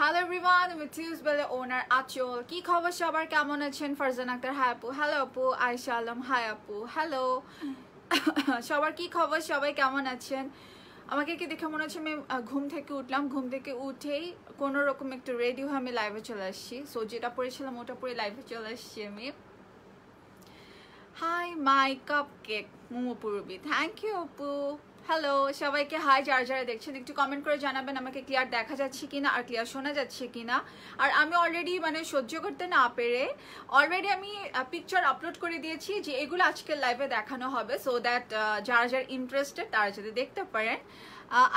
Hello everyone, with you Bella owner Achol. কি খবর সবার কেমন আছেন? ফারজান আক্তার হাই আপু, হ্যালো আপু। আয়েশা আলম হাই আপু, হ্যালো। সবার কি খবর, সবাই কেমন আছেন? আমাকে কি দেখে মনে হচ্ছে আমি ঘুম থেকে উঠলাম, ঘুম থেকে উঠেই কোনো রকম একটু রেডি হয়ে আমি লাইভে চলে আসছি। সো যেটা পড়েছিলাম ওটা পরে লাইভে চলে আসছি আমি। Hi my cupcake Momo Purbi, thank you আপু। হ্যালো সবাইকে হাই, যারা যারা দেখছেন একটু কমেন্ট করে জানাবেন আমাকে ক্লিয়ার দেখা যাচ্ছে কিনা আর ক্লিয়ার শোনা যাচ্ছে কিনা। আর আমি অলরেডি মানে সহ্য করতে না পেরে অলরেডি আমি পিকচার আপলোড করে দিয়েছি যে এগুলো আজকের লাইভে দেখানো হবে, সো দ্যাট যারা যারা ইন্টারেস্টেড তারা যদি দেখতে পারেন।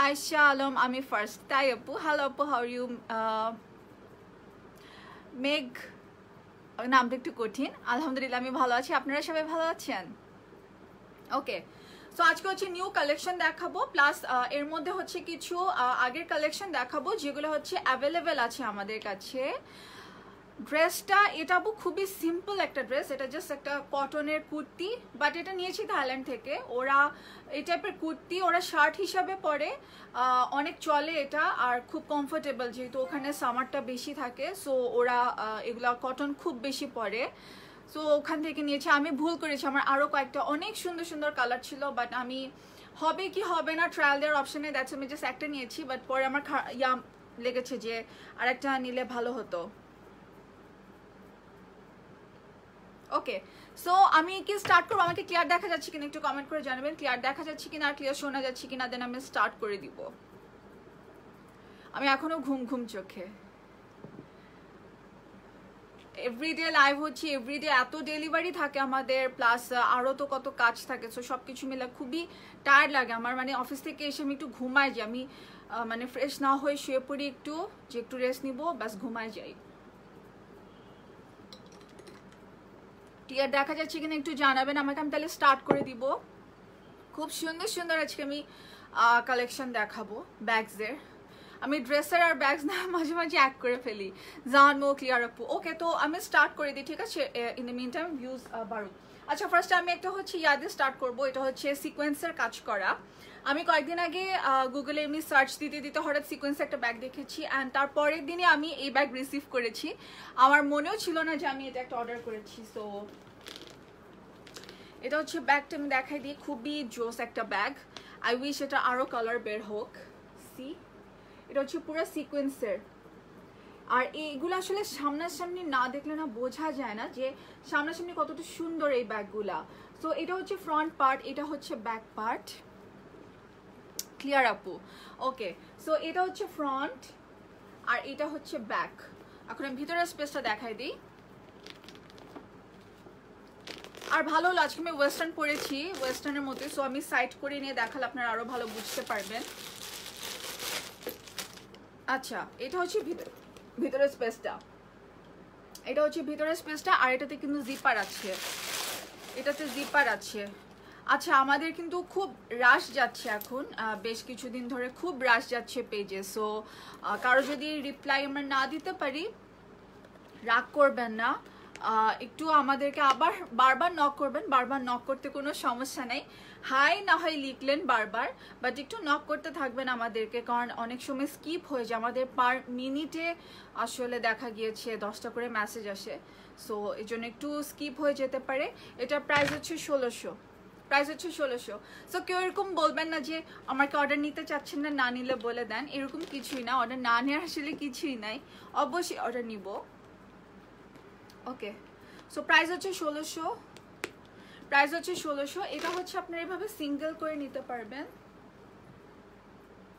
আয়েশা আলম আমি ফার্স্ট, তাই আপু। হ্যালো আপু, হাউ আর ইউ? মেঘ নামটা একটু কঠিন। আলহামদুলিল্লাহ আমি ভালো আছি, আপনারা সবাই ভালো আছেন? ওকে, সো আজকে হচ্ছে নিউ কালেকশন দেখাবো, প্লাস এর মধ্যে হচ্ছে কিছু আগের কালেকশন দেখাবো যেগুলো হচ্ছে অ্যাভেলেবেল আছে আমাদের কাছে। ড্রেসটা এটা খুবই সিম্পল একটা ড্রেস, এটা জাস্ট একটা কটনের কুর্তি, বাট এটা নিয়েছি থাইল্যান্ড থেকে। ওরা এই টাইপের কুর্তি ওরা শার্ট হিসাবে পরে, অনেক চলে এটা, আর খুব কমফোর্টেবল যেহেতু ওখানে সামারটা বেশি থাকে। সো ওরা এগুলা কটন খুব বেশি পরে, সো ওখান থেকে নিয়েছি। আমি ভুল করেছি, আমার আরও কয়েকটা অনেক সুন্দর সুন্দর কালার ছিল, বাট আমি হবে কি হবে না ট্রায়াল দেওয়ার অপশানে দ্যাটস আমি জাস্ট একটা নিয়েছি, বাট পরে আমার লেগেছে যে আরেকটা নিলে ভালো হতো। ওকে, সো আমি কি স্টার্ট করবো? আমাকে ক্লিয়ার দেখা যাচ্ছে কিনা একটু কমেন্ট করে জানাবেন, ক্লিয়ার দেখা যাচ্ছে কিনা আর ক্লিয়ার শোনা যাচ্ছে কিনা, দেন আমি স্টার্ট করে দিব। আমি এখনো ঘুম ঘুম চোখে, এভরিডে লাইভ হচ্ছে, এভরিডে এত ডেলিভারি থাকে আমাদের, প্লাস আরও তো কত কাজ থাকে। সো সব কিছু মিলে খুবই টায়ার্ড লাগে আমার, মানে অফিস থেকে এসে আমি একটু ঘুমাই যাই, আমি মানে ফ্রেশ না হয়ে শুয়ে পড়ি একটু, যে একটু রেস্ট নিব, ব্যাস ঘুমাই যাই। ক্লিয়ার দেখা যাচ্ছে কিনা একটু জানাবেন আমাকে, আমি তাহলে স্টার্ট করে দিব। খুব সুন্দর সুন্দর আজকে আমি কালেকশন দেখাবো ব্যাগসের। আমি ড্রেসের আর ব্যাগস না মাঝে মাঝে এক করে ফেলি। জানবো ক্লিয়ার আপু। ওকে, তো আমি স্টার্ট করে দিই, ঠিক আছে? In the meantime views বাড়ুক। আচ্ছা, ফার্স্ট আমি একটা হচ্ছে ইয়াদে স্টার্ট করব, এটা হচ্ছে সিকোয়েন্সের কাজ করা। আমি কয়েকদিন আগে গুগলে এমনি সার্চ দিতে দিতে হঠাৎ সিকোয়েন্সের একটা ব্যাগ দেখেছি, অ্যান্ড তারপরের দিনই আমি এই ব্যাগ রিসিভ করেছি। আমার মনেও ছিল না যে আমি এটা একটা অর্ডার করেছি। সো এটা হচ্ছে ব্যাগটা, আমি দেখাই দিই, খুবই জোস একটা ব্যাগ। আই উইশ এটা আরও কালার বের হোক। সি, এটা হচ্ছে পুরো সিকোয়েন্সের, আর এইগুলো আসলে সামনাসামনি না দেখলে না বোঝা যায় না যে সামনাসামনি কতটা সুন্দর এই ব্যাগগুলা। সো এটা হচ্ছে ফ্রন্ট পার্ট, এটা হচ্ছে ব্যাক পার্ট। ক্লিয়ার আপু? ওকে, সো এটা হচ্ছে ফ্রন্ট আর এটা হচ্ছে ব্যাক। এখন আমি ভিতরের স্পেসটা দেখাই দিই। আর ভালো হলো আজকে আমি ওয়েস্টার্ন পরেছি, ওয়েস্টার্নের মধ্যে, সো আমি সাইড করে নিয়ে দেখালে আপনারা আরো ভালো বুঝতে পারবেন। আচ্ছা, এটা হচ্ছে ভিতরের স্পেসটা, এটা হচ্ছে ভিতরের স্পেসটা, আর এটাতে কিন্তু জিপার আছে, এটাতে জিপার আছে। আচ্ছা, আমাদের কিন্তু খুব রাশ যাচ্ছে এখন, বেশ কিছুদিন ধরে খুব রাশ যাচ্ছে পেজে। সো কারো যদি রিপ্লাই আমরা না দিতে পারি রাগ করবেন না, একটু আমাদেরকে আবার বারবার নক করবেন। বারবার নক করতে কোনো সমস্যা নেই, হাই না হয় লিখলেন বারবার, বাট একটু নক করতে থাকবেন আমাদেরকে, কারণ অনেক সময় স্কিপ হয়ে যায় আমাদের, পার মিনিটে আসলে দেখা গিয়েছে 10টা করে মেসেজ আসে। সো এই জন্য একটু স্কিপ হয়ে যেতে পারে। এটার প্রাইস হচ্ছে 1600, প্রাইস হচ্ছে 1600। সো কেউ এরকম বলবেন না যে আমাকে অর্ডার নিতে চাচ্ছেন না, না নিলে বলে দেন, এরকম কিছুই না। অর্ডার না নেওয়ার আসলে কিছুই নাই, অবশ্যই অর্ডার নিব। ওকে, সো প্রাইস হচ্ছে 1600, প্রাইস হচ্ছে 1600। এটা হচ্ছে আপনারা এভাবে সিঙ্গেল করে নিতে পারবেন,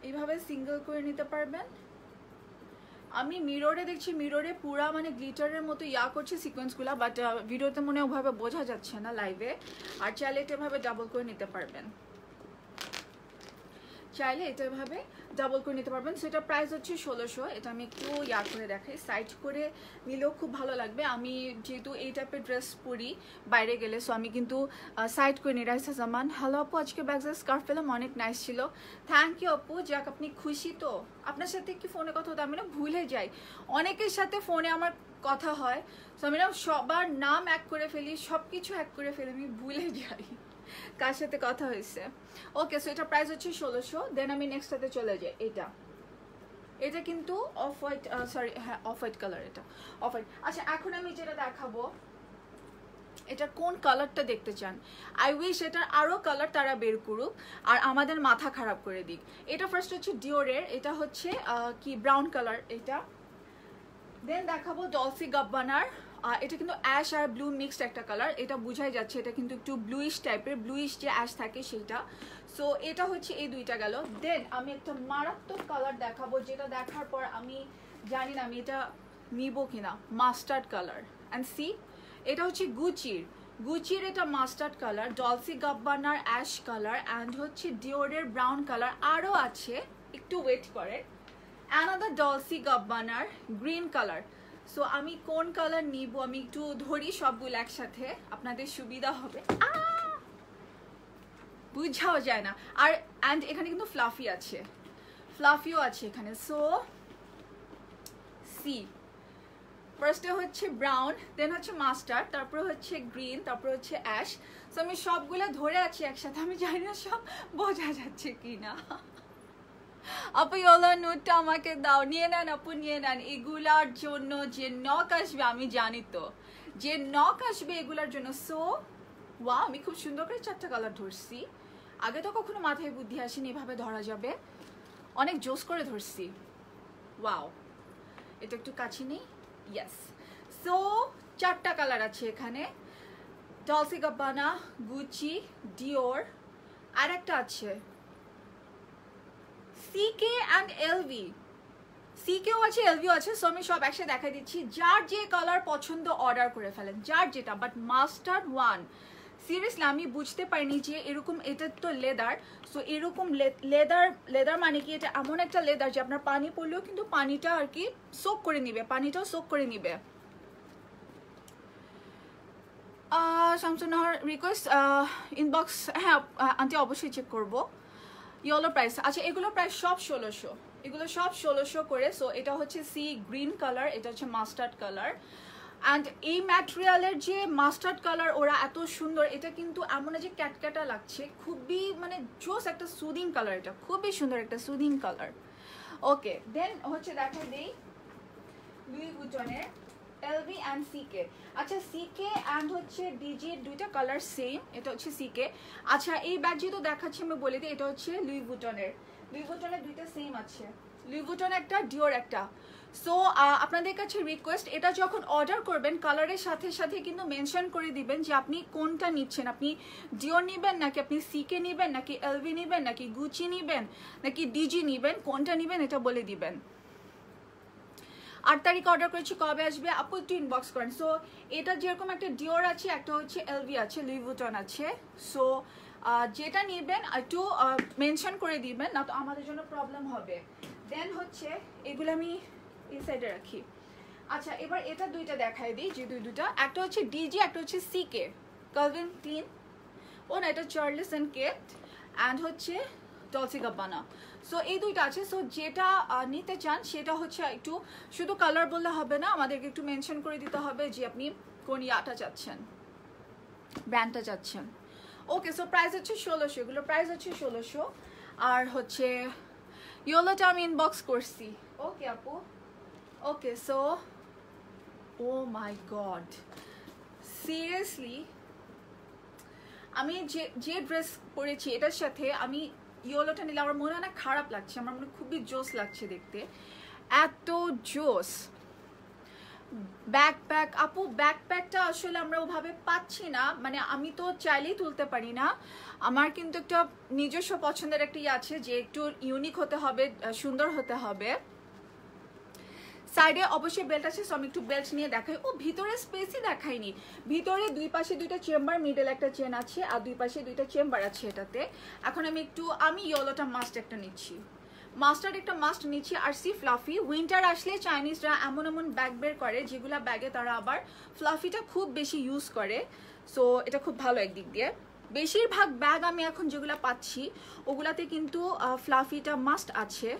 এইভাবে সিঙ্গেল করে নিতে পারবেন। আমি মিররে দেখছি, মিররে পুরা মানে গ্লিটারের মতো করছে সিকোয়েন্সগুলো, বাট ভিডিওতে মনে ওভাবে বোঝা যাচ্ছে না লাইভে। আর চাইলে এটা এভাবে ডাবল করে নিতে পারবেন, চাইলে এটা এভাবে ডাবল করে নিতে পারবেন। সেটা প্রাইস হচ্ছে 1600। এটা আমি একটু করে দেখাই, সাইড করে নিলেও খুব ভালো লাগবে। আমি যেহেতু এই টাইপের ড্রেস পরি বাইরে গেলে, সো আমি কিন্তু সাইড করে নিই। রাইসা জামান, হ্যালো আপু, আজকে ব্যাগসের স্কার্ফ পেলাম, অনেক নাইস ছিল, থ্যাংক ইউ আপু। যাক, আপনি খুশি তো? আপনার সাথে কি ফোনে কথা হতো? আমি না ভুলে যাই, অনেকের সাথে ফোনে আমার কথা হয়, সো আমি না সবার নাম এক করে ফেলি, সব কিছু এক করে ফেলি, আমি ভুলে যাই কার সাথে কথা হয়েছে। ওকে, সো এটা প্রাইস হচ্ছে 1600। দেন আমি নেক্সটটাতে চলে যাই। এটা এটা কিন্তু অফ হোয়াইট, সরি হ্যাঁ অফ হোয়াইট কালার, এটা অফ হোয়াইট। আচ্ছা এখন আমি যেটা দেখাবো, এটা কোন কালারটা দেখতে চান? আই উইশ এটার আরো কালার তারা বের করুক আর আমাদের মাথা খারাপ করে দিক। এটা ফার্স্ট হচ্ছে ডিওরের, এটা হচ্ছে কি ব্রাউন কালার এটা। দেন দেখাবো ডলসি গাব্বানার, এটা কিন্তু অ্যাশ আর ব্লু মিক্সড একটা কালার, এটা বোঝাই যাচ্ছে এটা কিন্তু একটু ব্লুইশ টাইপের, ব্লুইশ যে অ্যাশ থাকে সেইটা। সো এটা হচ্ছে এই দুইটা গেল। দেন আমি একটা মারাত্মক কালার দেখাবো, যেটা দেখার পর আমি জানি না আমি এটা নিব কিনা, মাস্টার্ড কালার। অ্যান্ড সি, এটা হচ্ছে গুচির এটা মাস্টার্ড কালার, ডলসি গাব্বানার অ্যাশ কালার, অ্যান্ড হচ্ছে ডিওরের ব্রাউন কালার, আরও আছে একটু ওয়েট করে অ্যানাদার ডলসি গাব্বানার গ্রিন কালার। সো আমি কোন কালার নিব, আমি একটু ধরি সবগুলো একসাথে, আপনাদের সুবিধা হবে, বুঝাও যায় না। আর অ্যান্ড এখানে কিন্তু ফ্লাফি আছে, ফ্লাফিও আছে এখানে। সো সি, ফার্স্টে হচ্ছে ব্রাউন, দেন হচ্ছে মাস্টার্ড, তারপরে হচ্ছে গ্রিন, তারপরে হচ্ছে অ্যাশ। সো আমি সবগুলো ধরে আছি একসাথে, আমি জানি না সব বোঝা যাচ্ছে কি না। আপু ইয়েলো নুটটা আমাকে দাও, নিয়ে নেন আপু নিয়ে নেন। এগুলার জন্য যে নক আসবে আমি জানি তো, যে নক আসবে এগুলার জন্য। সো ওয়া, আমি খুব সুন্দর করে 4টা কালার ধরছি, আগে তো কখনো মাথায় বুদ্ধি আসেনি এভাবে ধরা যাবে, অনেক জোস করে ধরছি। ওয়াও, এটা একটু কাছে নেই, ইয়েস। সো 4টা কালার আছে এখানে, ডলসি গাব্বানা, গুচি, ডিওর, আর একটা আছে সিকে অ্যান্ড এলভি, সিকেও আছে এলভিও আছে। সো আমি সব একসাথে দেখাই দিচ্ছি, যার যে কালার পছন্দ অর্ডার করে ফেলেন, যার যেটা। বাট মাস্টার্ড ওয়ান, সিরিয়াসলি আমি বুঝতে পারিনি যে এরকম, এটা তো লেদার। সো এরকম লেদার মানে কি, এটা এমন একটা লেদার যে আপনার পানি পড়লেও কিন্তু পানিটা আর কি সোক করে নিবে, পানিটাও সোক করে নিবে। শামসুন্নাহার রিকোয়েস্ট ইনবক্স, হ্যাঁ আন্টি অবশ্যই চেক করবো। ইয়েলো প্রাইস, আচ্ছা এগুলো প্রাইস সব 1600, এগুলো সব 1600 করে। সো এটা হচ্ছে সি গ্রিন কালার, এটা হচ্ছে মাস্টার্ড কালার। অ্যান্ড এই ম্যাটেরিয়ালের যে মাস্টার্ড কালার ওরা এত সুন্দর, এটা কিন্তু এমন যে ক্যাটক্যাটা লাগছে, খুবই মানে জোস একটা সুদিং কালার, এটা খুবই সুন্দর একটা সুদিং কালার। ওকে, দেন হচ্ছে দেখাই দেই লুই বুটনের এলভি অ্যান্ড সিকে। আচ্ছা সিকে অ্যান্ড হচ্ছে ডিজি দুইটা কালার সেম, এটা হচ্ছে সিকে। আচ্ছা এই ব্যাগ যেহেতু দেখাচ্ছি আমি বলে দিই, এটা হচ্ছে লুই বুটনের, লুই বুটনের দুইটা সেম আছে, লুই বুটন একটা, ডিওর একটা। সো আপনাদের কাছে রিকোয়েস্ট, এটা যখন অর্ডার করবেন কালারের সাথে সাথে কিন্তু মেনশন করে দিবেন যে আপনি কোনটা নিচ্ছেন, আপনি ডিওর নেবেন নাকি আপনি সিকে নেবেন নাকি এলভি নেবেন নাকি গুচি নেবেন নাকি ডিজি নেবেন, কোনটা নেবেন এটা বলে দিবেন। 8 তারিখ অর্ডার করেছি, কবে আসবে আপু একটু ইনবক্স করেন। সো এটা যেরকম একটা ডিওর আছে, একটা হচ্ছে এলভি আছে, লুই ভুটন আছে। সো যেটা নেবেন একটু মেনশন করে দিবেন, না তো আমাদের জন্য প্রবলেম হবে। দেন হচ্ছে এগুলো আমি এই সাইডে রাখি। আচ্ছা এবার এটা দুইটা দেখাই দিই, যে দুইটা, একটা হচ্ছে ডিজি, একটা হচ্ছে সিকে কালভিন ক্লিন, ও না এটা চার্লস এন্ড কেট, অ্যান্ড হচ্ছে ডলসি গাব্বানা। সো এই দুইটা আছে। সো যেটা নিতে চান সেটা হচ্ছে একটু শুধু কালার বললে হবে না, আমাদেরকে একটু মেনশন করে দিতে হবে যে আপনি কোন ইয়াটা চাচ্ছেন, ব্র্যান্ডটা চাচ্ছেন। ওকে, সো প্রাইস হচ্ছে 1600, এগুলো প্রাইস হচ্ছে 1600। আর হচ্ছে ইয়েলোটা আমি ইনবক্স করছি। ওকে আপু, ওকে। সো ও মাই গড, সিরিয়াসলি আমি যে ড্রেস পরেছি এটার সাথে আমি ইয়েলোটা নিলে আমার মনে অনেক খারাপ লাগছে, আমার মনে খুবই জোস লাগছে দেখতে, এত জোস। ব্যাকপ্যাক আপু, ব্যাকপ্যাকটা আসলে আমরা ওভাবে পাচ্ছি না, মানে আমি তো চাইলেই তুলতে পারি না, আমার কিন্তু একটা নিজস্ব পছন্দের একটা ইয়ে আছে যে একটু ইউনিক হতে হবে, সুন্দর হতে হবে। সাইডে অবশ্যই বেল্ট আছে, সো আমি একটু বেল্ট নিয়ে দেখাই। ও ভিতরে স্পেসই দেখাইনি, ভিতরে দুই পাশে দুইটা চেম্বার, মিডল একটা চেন আছে, আর দুই পাশে দুইটা চেম্বার আছে এটাতে। এখন আমি ইয়েলোটা মাস্ট একটা নিচ্ছি, মাস্টার্ড একটা মাস্ট নিচ্ছি। আর সি ফ্লাফি, উইন্টার আসলে চাইনিজরা এমন এমন ব্যাগ বের করে যেগুলা ব্যাগে তারা আবার ফ্লাফিটা খুব বেশি ইউজ করে। সো এটা খুব ভালো একদিক দিয়ে। বেশিরভাগ ব্যাগ আমি এখন যেগুলা পাচ্ছি ওগুলাতে কিন্তু ফ্লাফিটা মাস্ট আছে।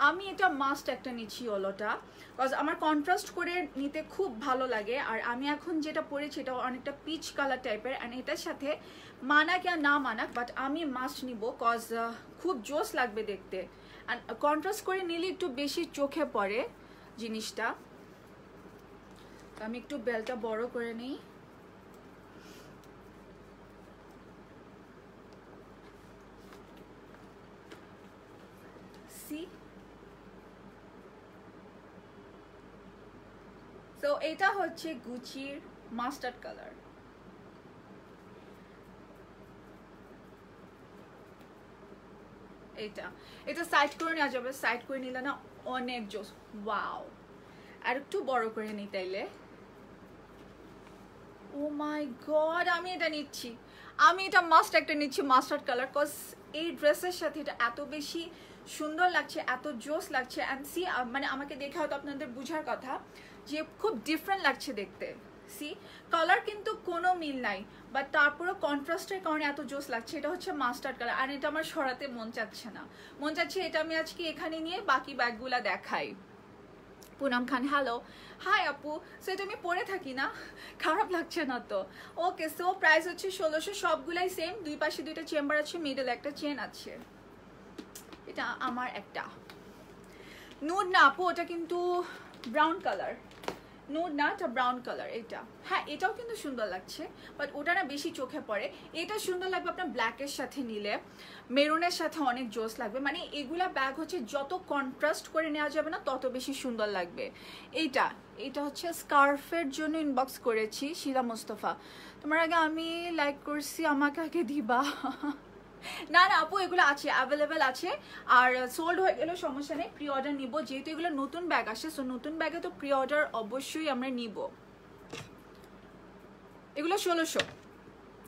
আমি এটা মাস্ট একটা নিচ্ছি ইয়েলোটা, বিকজ আমার কন্ট্রাস্ট করে নিতে খুব ভালো লাগে। আর আমি এখন যেটা পরেছি এটা অনেকটা পিচ কালার টাইপের, অ্যান্ড এটার সাথে মানাক আর না মানাক, বাট আমি মাস্ট নিব কজ খুব জোস লাগবে দেখতে। অ্যান্ড কন্ট্রাস্ট করে নিলে একটু বেশি চোখে পড়ে জিনিসটা। আমি একটু বেলটা বড় করে নিই। সো এটা হচ্ছে গুচির মাস্টার্ড কালার। এটা সাইড করে নেওয়া যাবে, সাইড করে নিলে না অনেক জোস। ওয়াও, আর একটু বড় করে নিই তাইলে। ও মাই গড, আমি এটা নিচ্ছি, আমি এটা মাস্ট একটা নিচ্ছি মাস্টার্ড কালার, কজ এই ড্রেসের সাথে এটা এত বেশি সুন্দর লাগছে, এত জোস লাগছে। অ্যান্ড সি, মানে আমাকে দেখে হয়তো আপনাদের বুঝার কথা যে খুব ডিফারেন্ট লাগছে দেখতে। সি, কালার কিন্তু কোনো মিল নাই, বাট তারপরেও কন্ট্রাস্টের কারণে এত জোস লাগছে। এটা হচ্ছে মাস্টার্ড কালার, আর এটা আমার সরাতে মন চাচ্ছে না, মন চাচ্ছে এটা আমি আজকে এখানে নিয়ে বাকি ব্যাগগুলা দেখাই। পুনম খান, হ্যালো, হাই আপু। সো এটা আমি পরে থাকি না, খারাপ লাগছে না তো? ওকে, সো প্রাইস হচ্ছে 1600, সবগুলাই সেম, দুই পাশে দুইটা চেম্বার আছে, মিডল একটা চেন আছে। এটা আমার একটা নুড না আপু, ওটা কিন্তু ব্রাউন কালার। নুড না, এটা ব্রাউন কালার। এটা হ্যাঁ, এটাও কিন্তু সুন্দর লাগছে, বাট ওটা না বেশি চোখে পড়ে। এটা সুন্দর লাগবে আপনার ব্ল্যাকের সাথে নিলে, মেরুনের সাথে অনেক জোস লাগবে। মানে এগুলা ব্যাগ হচ্ছে যত কন্ট্রাস্ট করে নেওয়া যাবে না তত বেশি সুন্দর লাগবে। এটা হচ্ছে স্কার্ফের জন্য ইনবক্স করেছি শিলা মোস্তফা, তোমার আগে আমি লাইক করছি, আমাকে আগে দিবা। না না আপু, এগুলো আছে, অ্যাভেলেবেল আছে, আর সোল্ড হয়ে গেলেও সমস্যা নেই, প্রি অর্ডার নিব, যেহেতু এগুলো নতুন ব্যাগ আসে। সো নতুন ব্যাগে তো প্রি অর্ডার অবশ্যই আমরা নিব। এগুলো 1600,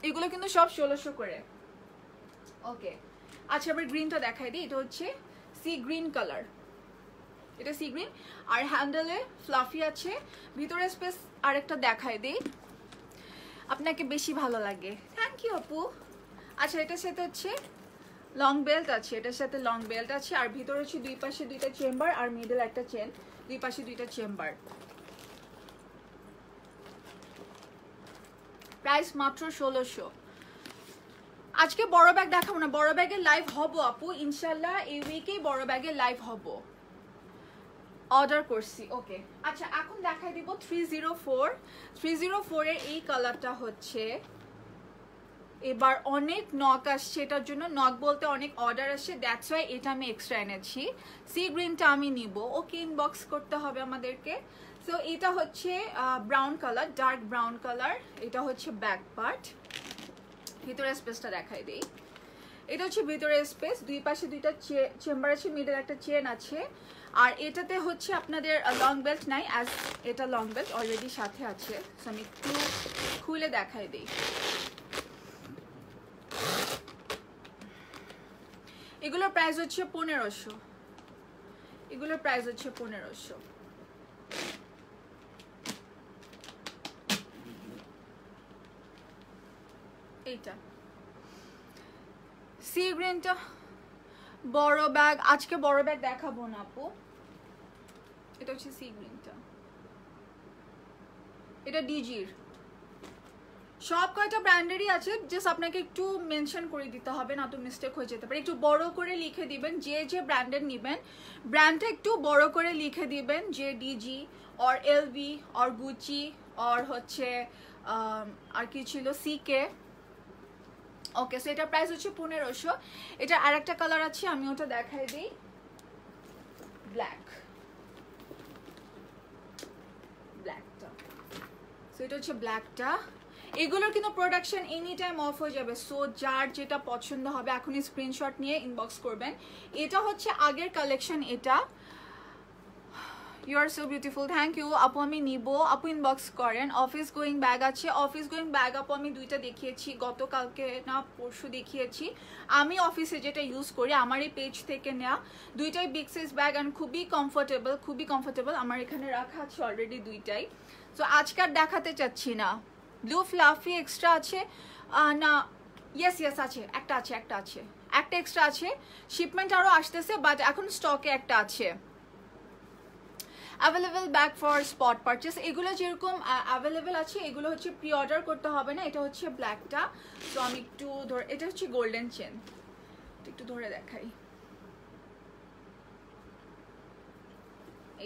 এগুলো কিন্তু সব 1600 করে। ওকে, আচ্ছা এবার গ্রিনটা দেখাই দিই। এটা হচ্ছে সি গ্রিন কালার, এটা সি গ্রিন, আর হ্যান্ডেলে ফ্লাফি আছে, ভিতরে স্পেস আরেকটা দেখাই দিই, আপনাকে বেশি ভালো লাগে। থ্যাংক ইউ আপু। আচ্ছা, এটার সাথে হচ্ছে লং বেল্ট আছে, এটার সাথে লং বেল্ট আছে, আর ভিতরে হচ্ছে দুই পাশে দুইটা চেম্বার, আর মিডল একটা চেন, দুই পাশে দুইটা চেম্বার। প্রাইস মাত্র 1600। আজকে বড় ব্যাগ দেখাবো না, বড় ব্যাগের লাইভ হবো আপু ইনশাল্লাহ, এই উইকেই বড় ব্যাগের লাইভ হবো, অর্ডার করছি। ওকে, আচ্ছা এখন দেখাই দিব 304 এর এই কালারটা হচ্ছে, এবার অনেক নক আসছে এটার জন্য, নক বলতে অনেক অর্ডার আসছে, দ্যাটস ওয়াই এটা আমি এক্সট্রা এনেছি। সি গ্রিনটা আমি নিব, ওকে ইনবক্স করতে হবে আমাদেরকে। সো এটা হচ্ছে brown colour, dark brown colour. এটা হচ্ছে ব্যাক পার্ট, ভিতরে স্পেসটা দেখাই দিই। এটা হচ্ছে ভিতরে স্পেস, দুই পাশে দুইটা চেম্বার আছে, মিডল একটা চেন আছে, আর এটাতে হচ্ছে আপনাদের লং বেল্ট নাই, অ্যাজ এটা লং বেল্ট অলরেডি সাথে আছে। সো আমি একটু খুলে দেখাই দিই। এগুলোর প্রাইস হচ্ছে 1500, এগুলোর প্রাইস হচ্ছে 1500। এইটা সি গ্রিনটা বড় ব্যাগ, আজকে বড় ব্যাগ দেখাবো না আপু। এটা হচ্ছে সি গ্রিনটা, এটা ডিজির, সব কয়টা ব্র্যান্ডেরই আছে, জাস্ট আপনাকে একটু মেনশন করে দিতে হবে, না তো মিস্টেক হয়ে যেতে পারে। একটু বড় করে লিখে দিবেন, যে যে ব্র্যান্ডের নেবেন ব্র্যান্ডটা একটু বড় করে লিখে দিবেন, যে DG or LV or Gucci or হচ্ছে আর কি ছিল সিকে। ওকে, সো এটার প্রাইস হচ্ছে 1500। এটা আর একটা কালার আছে, আমি ওটা দেখাই দিই, ব্ল্যাক, ব্ল্যাকটা। সো এটা হচ্ছে ব্ল্যাকটা। এগুলোর কিন্তু প্রোডাকশন এনি টাইম অফ হয়ে যাবে, সো যার যেটা পছন্দ হবে এখনই স্ক্রিনশট নিয়ে ইনবক্স করবেন। এটা হচ্ছে আগের কালেকশন, এটা you are so beautiful, thank you আপু, আমি নিব, আপু ইনবক্স করেন। অফিস গোয়িং ব্যাগ আছে, অফিস গোয়িং ব্যাগ আপু আমি দুইটা দেখিয়েছি, গতকালকে না পরশু দেখিয়েছি। আমি অফিসে যেটা ইউজ করি আমার এই পেজ থেকে নেওয়া, দুইটাই বিগ সাইজ ব্যাগ, অ্যান্ড খুবই কমফোর্টেবল, খুবই কমফোর্টেবল। আমার এখানে রাখা আছে অলরেডি দুইটাই, সো আজকাল দেখাতে চাচ্ছি না। ব্লু ফ্লাফি এক্সট্রা আছে না? ইয়েস ইয়েস আছে, একটা আছে, একটা আছে, একটা এক্সট্রা আছে, শিপমেন্ট আরও আসতেছে, বাট এখন স্টকে একটা আছে। Available bag for spot purchase, এগুলো যেরকম অ্যাভেলেবেল আছে এগুলো হচ্ছে প্রি অর্ডার করতে হবে না। এটা হচ্ছে ব্ল্যাকটা, তো আমি একটু ধরে, এটা হচ্ছে গোল্ডেন চেন, একটু ধরে দেখাই।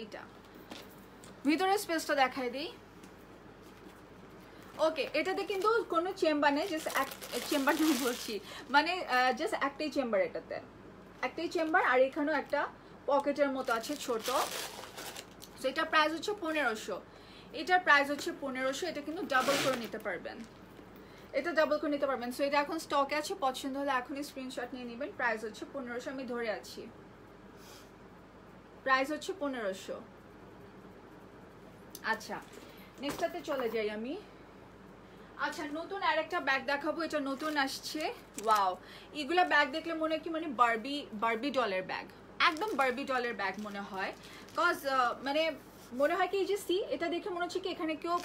এইটা ভিতরে স্পেসটা দেখাই দিই। ওকে, এটাতে কিন্তু কোনো চেম্বার নেই, জাস্ট এক চেম্বার আমি বলছি, মানে জাস্ট একটাই চেম্বার, এটাতে একটাই চেম্বার, আর এখানেও একটা পকেটের মতো আছে ছোট। সো এটার প্রাইস হচ্ছে 1500, এটার প্রাইস হচ্ছে 1500। এটা কিন্তু ডাবল করে নিতে পারবেন, এটা ডাবল করে নিতে পারবেন। সো এটা এখন স্টকে আছে, পছন্দ হলে এখনই স্ক্রিনশট নিয়ে নেবেন। প্রাইস হচ্ছে 1500, আমি ধরে আছি, প্রাইস হচ্ছে 1500। আচ্ছা, নেক্সটটাতে চলে যাই আমি। আচ্ছা, নতুন আরেকটা ব্যাগ দেখাবো, এটা নতুন আসছে। ওয়াও, এগুলা ব্যাগ দেখলে মনে হয় কি, মানে বারবি ডলের ব্যাগ, একদম বারবি ডলের ব্যাগ মনে হয়। কজ মানে মনে হয় কি, এই যে সি, এটা দেখে মনে হচ্ছে কি এখানে কেউ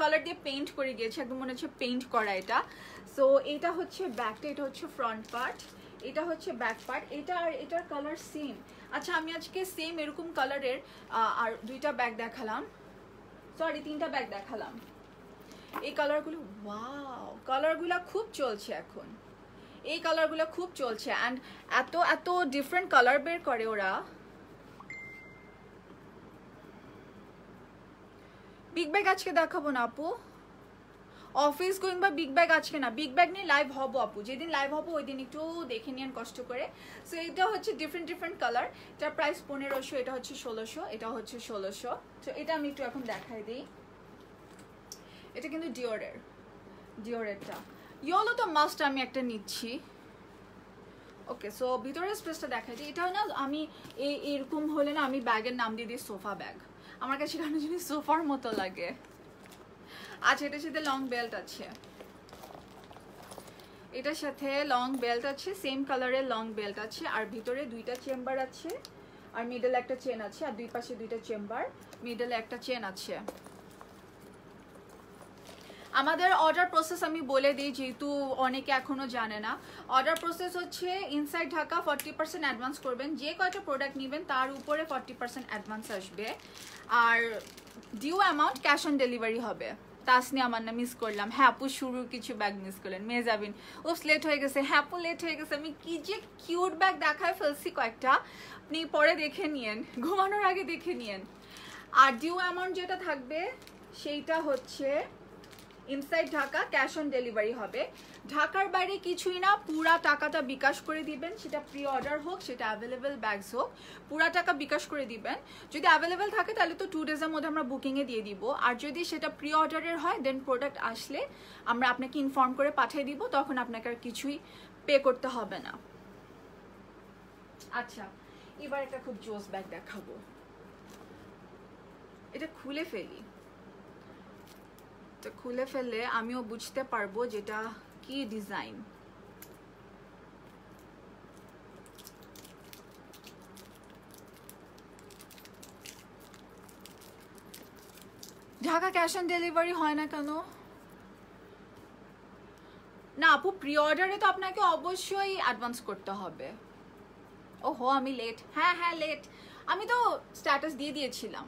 কালার দিয়ে পেইন্ট করে গিয়েছে, একদম মনে হচ্ছে পেইন্ট করা এটা। সো এটা হচ্ছে ব্যাগটা, এটা হচ্ছে ফ্রন্ট পার্ট, এটা হচ্ছে ব্যাক পার্ট, এটা আর এটার কালার সেম। আচ্ছা, আমি আজকে সেম এরকম কালারের আর দুইটা ব্যাগ দেখালাম, সরি 3টা ব্যাগ দেখালাম। এই কালারগুলো, ওয়াও, কালারগুলো খুব চলছে এখন, এই কালারগুলো খুব চলছে। অ্যান্ড এত এত ডিফারেন্ট কালার বের করে ওরা। বিগ ব্যাগ আজকে দেখাবো না আপু, অফিস গোয়িং বা বিগ ব্যাগ আজকে না, বিগ ব্যাগ নিয়ে লাইভ হবো আপু, যেদিন লাইভ হবো ওই দিন একটু দেখে নিন কষ্ট করে। সো এটা হচ্ছে ডিফারেন্ট কালার, এটার প্রাইস 1500, এটা হচ্ছে 1600, এটা হচ্ছে 1600। তো এটা আমি একটু এখন দেখাই দিই। এটা কিন্তু ডিওরেরটা, ইয়েলো তো মাস্ট আমি একটা নিচ্ছি। ওকে, সো ভিতরের স্পেসটা দেখাই দিই। এটাও না, আমি এরকম হলে না আমি ব্যাগের নাম দিয়ে দিই সোফা ব্যাগ, আমার কাছে কেন জানি সোফার মতো লাগে। আচ্ছা, এটার সাথে লং বেল্ট আছে, এটার সাথে লং বেল্ট আছে, সেম কালারের লং বেল্ট আছে, আর ভিতরে 2টা চেম্বার আছে, আর মিডল একটা চেন আছে, আর দুই পাশে 2টা চেম্বার, মিডলে একটা চেন আছে। আমাদের অর্ডার প্রসেস আমি বলে দিই, যেহেতু অনেকে এখনো জানে না। অর্ডার প্রসেস হচ্ছে ইনসাইড ঢাকা 40% অ্যাডভান্স করবেন, যে কয়টা প্রোডাক্ট নেবেন তার উপরে 40% অ্যাডভান্স আসবে, আর due amount cash on delivery হবে। তাসনি আমার না মিস করলাম, হ্যাঁ আপু শুরুর কিছু ব্যাগ মিস করলেন, মেজাবিন ওপস লেট হয়ে গেছে, হ্যাঁ আপু লেট হয়ে গেছে, আমি কি যে কিউট ব্যাগ দেখায় ফেলছি কয়েকটা, আপনি পরে দেখে নিয়েন, ঘুমানোর আগে দেখে নিয়েন। আর ডিউ অ্যামাউন্ট যেটা থাকবে সেইটা হচ্ছে inside Dhaka cash on delivery হবে, ঢাকার বাইরে কিছুই না, পুরা টাকাটা বিকাশ করে দিবেন, সেটা প্রি অর্ডার হোক সেটা অ্যাভেলেবেল ব্যাগস হোক, পুরা টাকা বিকাশ করে দিবেন। যদি অ্যাভেলেবেল থাকে তাহলে তো 2 ডেজের মধ্যে আমরা বুকিংয়ে দিয়ে দিব, আর যদি সেটা প্রি অর্ডারের হয় দেন প্রোডাক্ট আসলে আমরা আপনাকে ইনফর্ম করে পাঠিয়ে দিব, তখন আপনাকে আর কিছুই পে করতে হবে না। আচ্ছা, এবার একটা খুব জোস ব্যাগ দেখাবো, এটা খুলে ফেলি, তো খুলে ফেললে আমিও বুঝতে পারবো যেটা কি design. Dhaka cash on delivery হয় না কেন? না আপু, প্রি অর্ডারে তো আপনাকে অবশ্যই অ্যাডভান্স করতে হবে। ওহো, আমি লেট, হ্যাঁ হ্যাঁ লেট, আমি তো স্ট্যাটাস দিয়ে দিয়েছিলাম।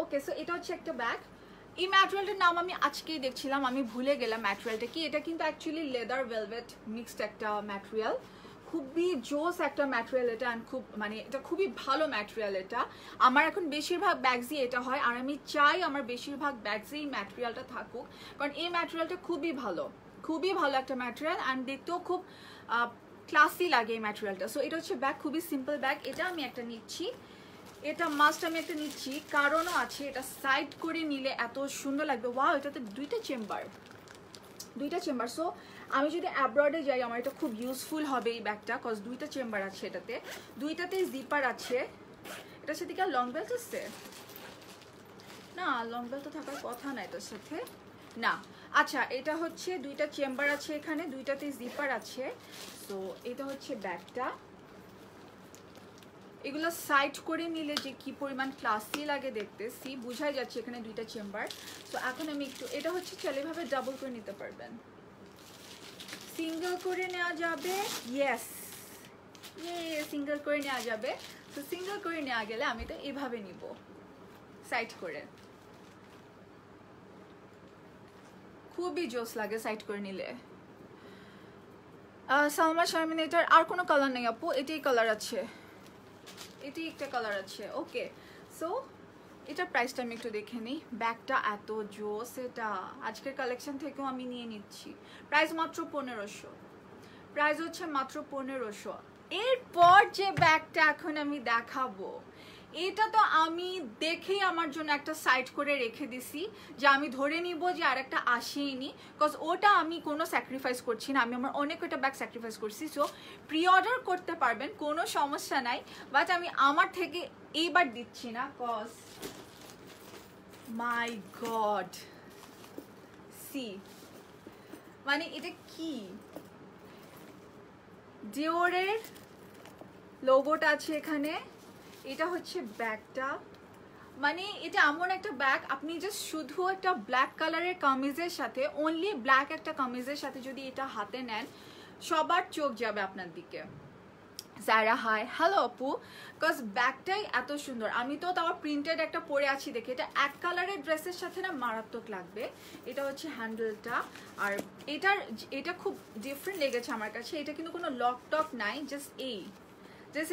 ওকে, সো এটা হচ্ছে একটা ব্যাগ, এই ম্যাটেরিয়ালটার নাম আমি আজকেই দেখছিলাম, আমি ভুলে গেলাম ম্যাটেরিয়ালটা কি। এটা কিন্তু অ্যাকচুয়ালি লেদার ভেলভেট মিক্সড একটা ম্যাটেরিয়াল, খুবই জোস একটা ম্যাটেরিয়াল এটা, অ্যান্ড খুব মানে এটা খুবই ভালো ম্যাটেরিয়াল। এটা আমার এখন বেশিরভাগ ব্যাগসই এটা হয়, আর আমি চাই আমার বেশিরভাগ ব্যাগসেই এই ম্যাটেরিয়ালটা থাকুক, কারণ এই ম্যাটেরিয়ালটা খুবই ভালো একটা ম্যাটেরিয়াল, অ্যান্ড দেখতেও খুব ক্লাসি লাগে এই ম্যাটেরিয়ালটা। সো এটা হচ্ছে ব্যাগ, খুবই সিম্পল ব্যাগ, এটা আমি একটা নিচ্ছি, এটা মাস্ট আমি একটা নিচ্ছি, কারণও আছে, এটা সাইড করে নিলে এত সুন্দর লাগবে। ওয়াও, এটাতে 2টা চেম্বার, সো আমি যদি অ্যাব্রডে যাই আমার এটা খুব ইউজফুল হবে এই ব্যাগটা, কজ 2টা চেম্বার আছে এটাতে, 2টাতেই জিপার আছে। এটার সাথে কি আর লং বেল্ট আছে? না, লং বেল্ট তো থাকার কথা না এটার সাথে, না। আচ্ছা, এটা হচ্ছে 2টা চেম্বার আছে এখানে, 2টাতেই জিপার আছে। সো এটা হচ্ছে ব্যাগটা, এগুলো সাইড করে নিলে যে কি পরিমাণ ক্লাসি লাগে দেখতে, সি বুঝাই যাচ্ছে এখানে 2টা চেম্বার। তো এখন আমি একটু, এটা হচ্ছে চলে এভাবে ডাবল করে নিতে পারবেন, সিঙ্গেল করে নেওয়া যাবে, ইয়েস সিঙ্গেল করে নেওয়া যাবে। তো সিঙ্গেল করে নেওয়া গেলে আমি তো এইভাবে নিব সাইড করে, খুবই জোস লাগে সাইড করে নিলে। সালমা শারমিন এটার আর কোনো কালার নেই আপু, এটাই কালার আছে, এটি একটা কালার আছে। ওকে, সো এটার প্রাইসটা আমি একটু দেখে নিই। ব্যাগটা এত জোস, এটা আজকের কালেকশন থেকেও আমি নিয়ে নিচ্ছি। প্রাইস মাত্র 1500, প্রাইস হচ্ছে মাত্র 1500। এরপর যে ব্যাগটা এখন আমি দেখাবো, এটা তো আমি দেখেই আমার জন্য একটা সাইড করে রেখে দিছি, যে আমি ধরে নিব যে আর একটা আসেইনি, বিকজ ওটা আমি কোনো স্যাক্রিফাইস করছি না, আমি আমার অনেক কটা ব্যাগ স্যাক্রিফাইস করছি। সো প্রি অর্ডার করতে পারবেন, কোনো সমস্যা নাই, বাট আমি আমার থেকে এইবার দিচ্ছি না, কজ মাই গড সি, মানে এটা কি, ডিওরের লোগোটা আছে এখানে, এটা হচ্ছে ব্যাগটা, মানে এটা এমন একটা ব্যাগ, আপনি জাস্ট শুধু একটা ব্ল্যাক কালারের কামিজের সাথে, অনলি ব্ল্যাক একটা কামিজের সাথে যদি এটা হাতে নেন, সবার চোখ যাবে আপনার দিকে। জায়রা হাই, হ্যালো আপু, বিকজ ব্যাগটাই এত সুন্দর। আমি তো তাও প্রিন্টেড একটা পরে আছি দেখে, এটা এক কালারের ড্রেসের সাথে না মারাত্মক লাগবে। এটা হচ্ছে হ্যান্ডেলটা, আর এটা খুব ডিফারেন্ট লেগেছে আমার কাছে। এটা কিন্তু কোনো লক টক নাই, জাস্ট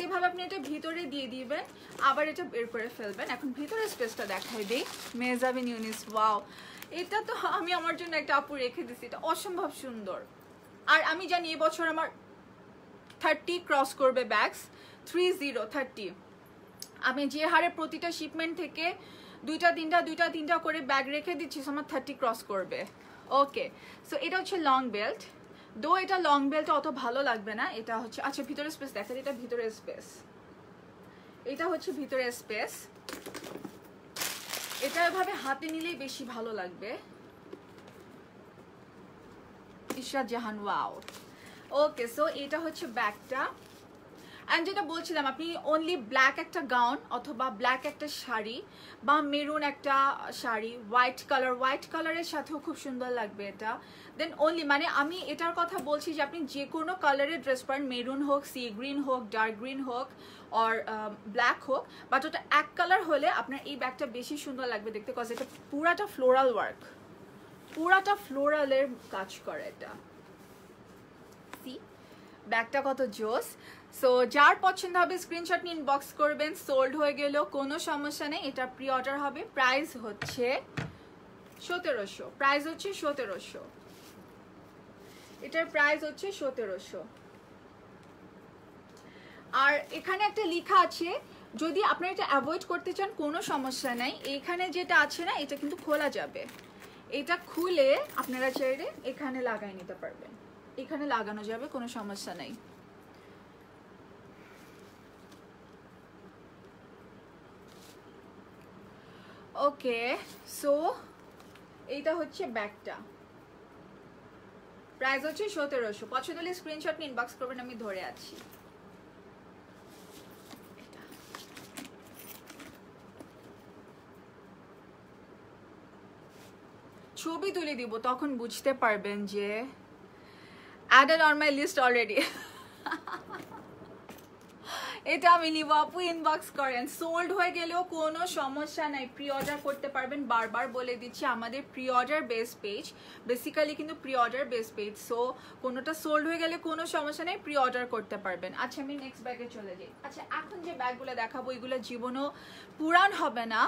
এইভাবে আপনি এটা ভিতরে দিয়ে দিবেন, আবার এটা বের করে ফেলবেন। এখন ভিতরের স্পেসটা দেখাই দিই। মেজাবিন ইউনিস, ওয়াও, এটা তো আমি আমার জন্য একটা আপু রেখে দিছি, এটা অসম্ভব সুন্দর। আর আমি জানি এবছর আমার 30 ক্রস করবে ব্যাগস, 30 আমি যে হারে প্রতিটা শিপমেন্ট থেকে দুইটা তিনটা করে ব্যাগ রেখে দিচ্ছি, আমার 30 ক্রস করবে। ওকে, সো এটা হচ্ছে লং বেল্ট, দো এটা লং বেল্ট অত ভালো লাগবে না, এটা হচ্ছে, আচ্ছা ভিতরের স্পেস দেখা, এটা ভিতরের স্পেস, এটা হচ্ছে ভিতরের স্পেস। এটা এভাবে হাতে নিলেই বেশি ভালো লাগবে। ইশরাত জাহান, ওয়াও। ওকে, সো এটা হচ্ছে ব্যাগটা। অ্যান্ড যেটা বলছিলাম, আপনি অনলি ব্ল্যাক একটা গাউন অথবা ব্ল্যাক একটা শাড়ি বা মেরুন একটা শাড়ি, হোয়াইট কালারের সাথেও খুব সুন্দর লাগবে এটা। দেন অনলি, মানে আমি এটার কথা বলছি যে আপনি যে কোনো কালারের ড্রেস পারেন, মেরুন হোক, সি গ্রিন হোক, ডার্ক গ্রিন হোক, অর ব্ল্যাক হোক, বাট ওটা এক কালার হলে আপনার এই ব্যাগটা বেশি সুন্দর লাগবে দেখতে, কজ এটা পুরাটা ফ্লোরাল ওয়ার্ক, পুরাটা ফ্লোরালের কাজ করে এটা। ব্যাগটা কত জোস। সো যার পছন্দ হবে স্ক্রিনশট নিয়ে ইনবক্স করবেন, সোল্ড হয়ে গেলেও কোনো সমস্যা নেই, এটা প্রি অর্ডার হবে। প্রাইস হচ্ছে 1700, প্রাইস হচ্ছে 1700, এটার প্রাইস হচ্ছে 1700। আর এখানে একটা লেখা আছে, যদি আপনারা এটা অ্যাভয়েড করতে চান কোনো সমস্যা নাই, এখানে যেটা আছে না, এটা কিন্তু খোলা যাবে, এটা খুলে আপনারা চাইলে এখানে লাগাই নিতে পারবেন, এখানে লাগানো যাবে, কোনো সমস্যা নাই। ওকে, সো এইটা হচ্ছে ব্যাগটা, প্রাইস হচ্ছে 1700। পছন্দ হলে স্ক্রিনশট নিয়ে ইনবক্স করবেন, আমি ধরে আছি। ছবি তুলে দিব, তখন বুঝতে পারবেন যে added on my list already এটা আমি নিব আপু, ইনবক্স করেন। সোল্ড হয়ে গেলেও কোনো সমস্যা নাই, প্রি অর্ডার করতে পারবেন। বারবার বলে দিচ্ছি, আমাদের pre order base page, basically কিন্তু pre order base page. So কোনোটা সোল্ড হয়ে গেলে কোনো সমস্যা নেই, প্রি অর্ডার করতে পারবেন। আচ্ছা, আমি নেক্সট ব্যাগে চলে যাই। আচ্ছা, এখন যে ব্যাগগুলো দেখাবো, এগুলো জীবনও পুরান হবে না,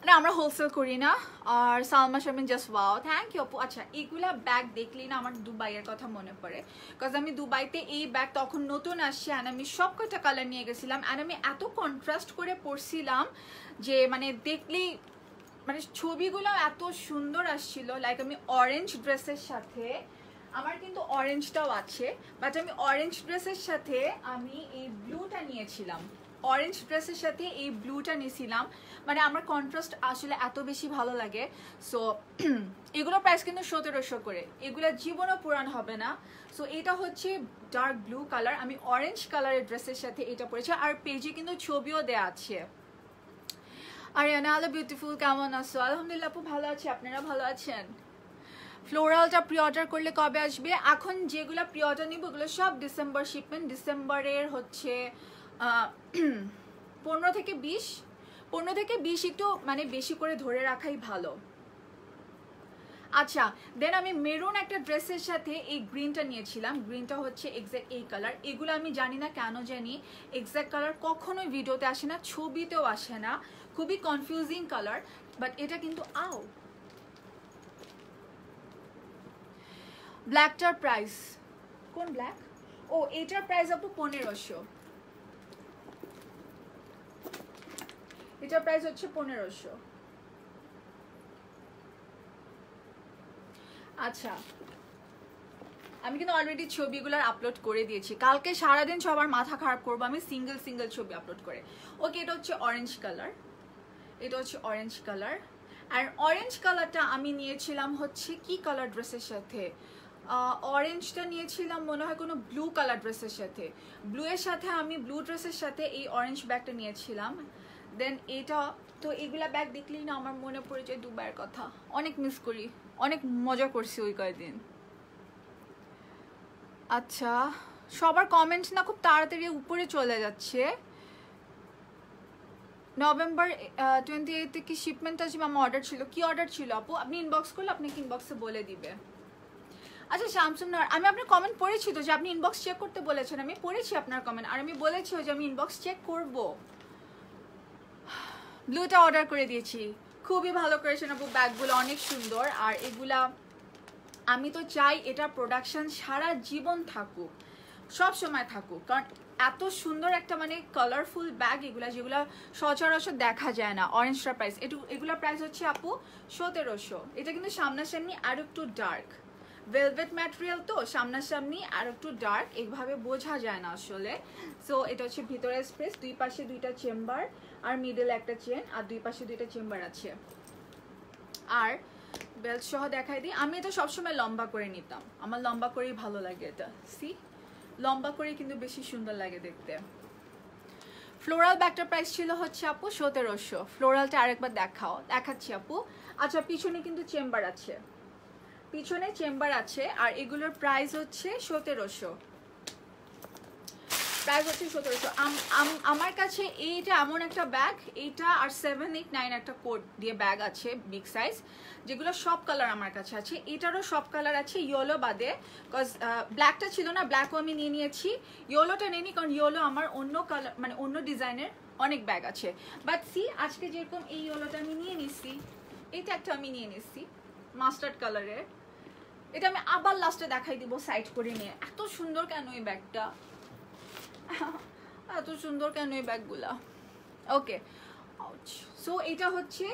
না আমরা হোলসেল করি না। আর Salma Sharmin, just wow, thank you আপু। আচ্ছা, এগুলা ব্যাগ দেখলেই না আমার দুবাইয়ের কথা মনে পড়ে, বিকজ আমি দুবাইতে এই ব্যাগ তখন নতুন আসছে, অ্যান্ড আমি সব কটা কালার নিয়ে গেছিলাম, অ্যান্ড আমি এত কন্ট্রাস্ট করে পরছিলাম যে মানে দেখলেই, মানে ছবিগুলো এত সুন্দর আসছিল। লাইক আমি অরেঞ্জ ড্রেসের সাথে, আমার কিন্তু অরেঞ্জটাও আছে, বাট আমি অরেঞ্জ ড্রেসের সাথে আমি এই ব্লুটা নিয়েছিলাম, অরেঞ্জ ড্রেসের সাথে এই ব্লুটা নিয়েছিলাম, মানে আমার কন্ট্রাস্ট আসলে এত বেশি ভালো লাগে। সো এগুলোর প্রাইস কিন্তু 1700 করে, এগুলো জীবনও পুরান হবে না। সো এটা হচ্ছে ডার্ক ব্লু কালার, আমি অরেঞ্জ কালারের ড্রেসের সাথে এটা পরেছি, আর পেজে কিন্তু ছবিও দেওয়া আছে। আরিয়ানা, হ্যালো বিউটিফুল, কেমন আছো? আলহামদুলিল্লাহ আপু, ভালো আছি, আপনারা ভালো আছেন? ফ্লোরালটা প্রি অর্ডার করলে কবে আসবে? এখন যেগুলো প্রি অর্ডার নিব ওগুলো সব ডিসেম্বর শিপমেন্ট। ডিসেম্বরের হচ্ছে 15 থেকে 20, 15 থেকে 20 একটু মানে বেশি করে ধরে রাখাই ভালো। আচ্ছা, দেন আমি মেরুন একটা ড্রেসের সাথে এই গ্রিনটা নিয়েছিলাম। গ্রিনটা হচ্ছে এক্স্যাক্ট এই কালার। এগুলো আমি জানি না কেন জানি এক্স্যাক্ট কালার কখনোই ভিডিওতে আসে না, ছবিতেও আসে না, খুবই কনফিউজিং কালার। বাট এটা কিন্তু ব্ল্যাকটার প্রাইস কোন ব্ল্যাক? ও এটার প্রাইস আপু 1500। এটার প্রাইস হচ্ছে 1500। আচ্ছা, আমি কিন্তু অলরেডি ছবিগুলোর আপলোড করে দিয়েছি। কালকে সারাদিন সবার মাথা খারাপ করবো আমি সিঙ্গেল সিঙ্গেল ছবি আপলোড করে। ওকে, এটা হচ্ছে অরেঞ্জ কালার, এটা হচ্ছে অরেঞ্জ কালার। আর অরেঞ্জ কালারটা আমি নিয়েছিলাম হচ্ছে কি কালার ড্রেসের সাথে? অরেঞ্জটা নিয়েছিলাম মনে হয় কোনো ব্লু কালার ড্রেসের সাথে। ব্লু এর সাথে আমি ব্লু ড্রেসের সাথে এই অরেঞ্জ ব্যাগটা নিয়েছিলাম। দেন এটা তো এগুলা ব্যাগ দেখলেই না আমার মনে পড়ে যায় দুবাইয়ের কথা। অনেক মিস করি, অনেক মজা করছি ওই কয়েকদিন। আচ্ছা, সবার কমেন্ট না খুব তাড়াতাড়ি উপরে চলে যাচ্ছে। নভেম্বর 28 থেকে শিপমেন্ট আসবে। আমার অর্ডার ছিল, কি অর্ডার ছিল আপু? আপনি ইনবক্স করলে আপনাকে ইনবক্সে বলে দিবে। আচ্ছা শামসুন্নার, আমি আপনার কমেন্ট পড়েছি তো যে আপনি ইনবক্স চেক করতে বলেছেন। আমি পড়েছি আপনার কমেন্ট, আর আমি বলেছি যে আমি ইনবক্স চেক করব। ব্লুটা অর্ডার করে দিয়েছি, খুবই ভালো করেছেন আপু। ব্যাগগুলো অনেক সুন্দর, আর এগুলা আমি তো চাই এটা প্রোডাকশন সারা জীবন থাকুক, সব সময় থাকুক, কারণ এত সুন্দর একটা মানে কালারফুল ব্যাগ এগুলা, যেগুলো সচরাচর দেখা যায় না। অরেঞ্জটার প্রাইস এগুলোর প্রাইস হচ্ছে আপু 1700। এটা কিন্তু সামনাসামনি আর একটু ডার্ক, ভেলভেট ম্যাটেরিয়াল তো সামনাসামনি আর একটু ডার্ক, এইভাবে বোঝা যায় না আসলে। সো এটা হচ্ছে ভিতরের স্পেস, দুই পাশে দুইটা চেম্বার আর মিডল একটা চেন, আর দুই পাশে দুইটা চেম্বার আছে। আর বেল্ট সহ দেখাই দিই, আমি এটা সবসময় লম্বা করে নিতাম, আমার লম্বা করেই ভালো লাগে। এটা সি লম্বা করে কিন্তু বেশি সুন্দর লাগে দেখতে। ফ্লোরাল ব্যাগটার প্রাইস ছিল হচ্ছে আপু 1700। ফ্লোরালটা আরেকবার দেখাচ্ছি আপু। আচ্ছা, পিছনে কিন্তু চেম্বার আছে, পিছনে চেম্বার আছে, আর এগুলোর প্রাইস হচ্ছে 1700। প্রাইস হচ্ছে 1700। আমার কাছে এইটা এমন একটা ব্যাগ, এইটা আর 7, 8, 9 একটা কোড দিয়ে ব্যাগ আছে বিগ সাইজ, যেগুলো সব কালার আমার কাছে আছে। এটারও সব কালার আছে ইয়েলো বাদে, বিকজ ব্ল্যাকটা ছিল না, ব্ল্যাকও আমি নিয়ে নিয়েছি। ইয়েলোটা নিইনি কারণ ইয়েলো আমার অন্য কালার মানে অন্য ডিজাইনের অনেক ব্যাগ আছে। বাট সি আজকে যেরকম এই ইয়েলোটা আমি নিয়ে নিচ্ছি, এইটা একটা আমি নিয়ে নিচ্ছি মাস্টার্ড কালারের। এটা আমি আবার লাস্টে দেখাই দিব সাইড করে নিয়ে। এত সুন্দর কেন এই ব্যাগটা, এত সুন্দর কেন এই ব্যাগগুলা। ওকে, সো এটা হচ্ছে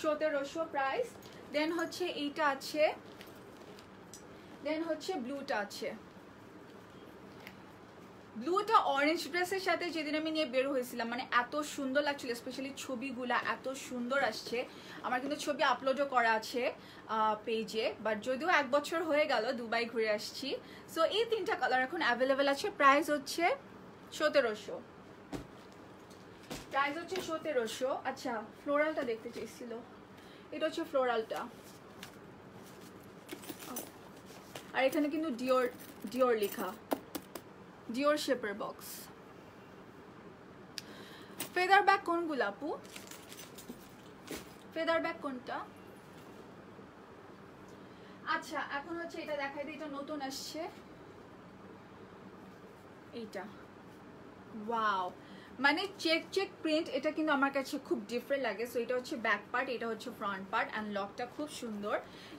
1700 প্রাইস। দেন হচ্ছে এইটা আছে, দেন হচ্ছে ব্লুটা আছে। ব্লুটা অরেঞ্জ ড্রেসের সাথে যেদিন আমি নিয়ে বের হয়েছিলাম, মানে এত সুন্দর লাগছিল, স্পেশালি ছবিগুলা এত সুন্দর আসছে। আমার কিন্তু ছবি আপলোডও করা আছে পেজে, বাট যদিও 1 বছর হয়ে গেল দুবাই ঘুরে আসছি। সো এই 3টা কালার এখন অ্যাভেলেবেল আছে। প্রাইস হচ্ছে 1700, প্রাইস হচ্ছে 1700। আচ্ছা, ফ্লোরালটা দেখতে চাইছিল, এটা হচ্ছে ফ্লোরালটা। আর এখানে কিন্তু ডিওর লেখা, ডিওর শেপের বক্স। ফেদার ব্যাগ কোনগুলো আপু? ফেদার ব্যাগ কোনটা? আচ্ছা, এখন হচ্ছে এটা দেখাই দিই, এটা নতুন আসছে এইটা। ওয়াও, মানে চেক প্রিন্ট, এটা কিন্তু আমার কাছে খুব ডিফারেন্ট লাগে। সো এটা হচ্ছে ব্যাক পার্ট, এটা হচ্ছে ফ্রন্ট পার্ট, অ্যান্ড লকটা খুব সুন্দর।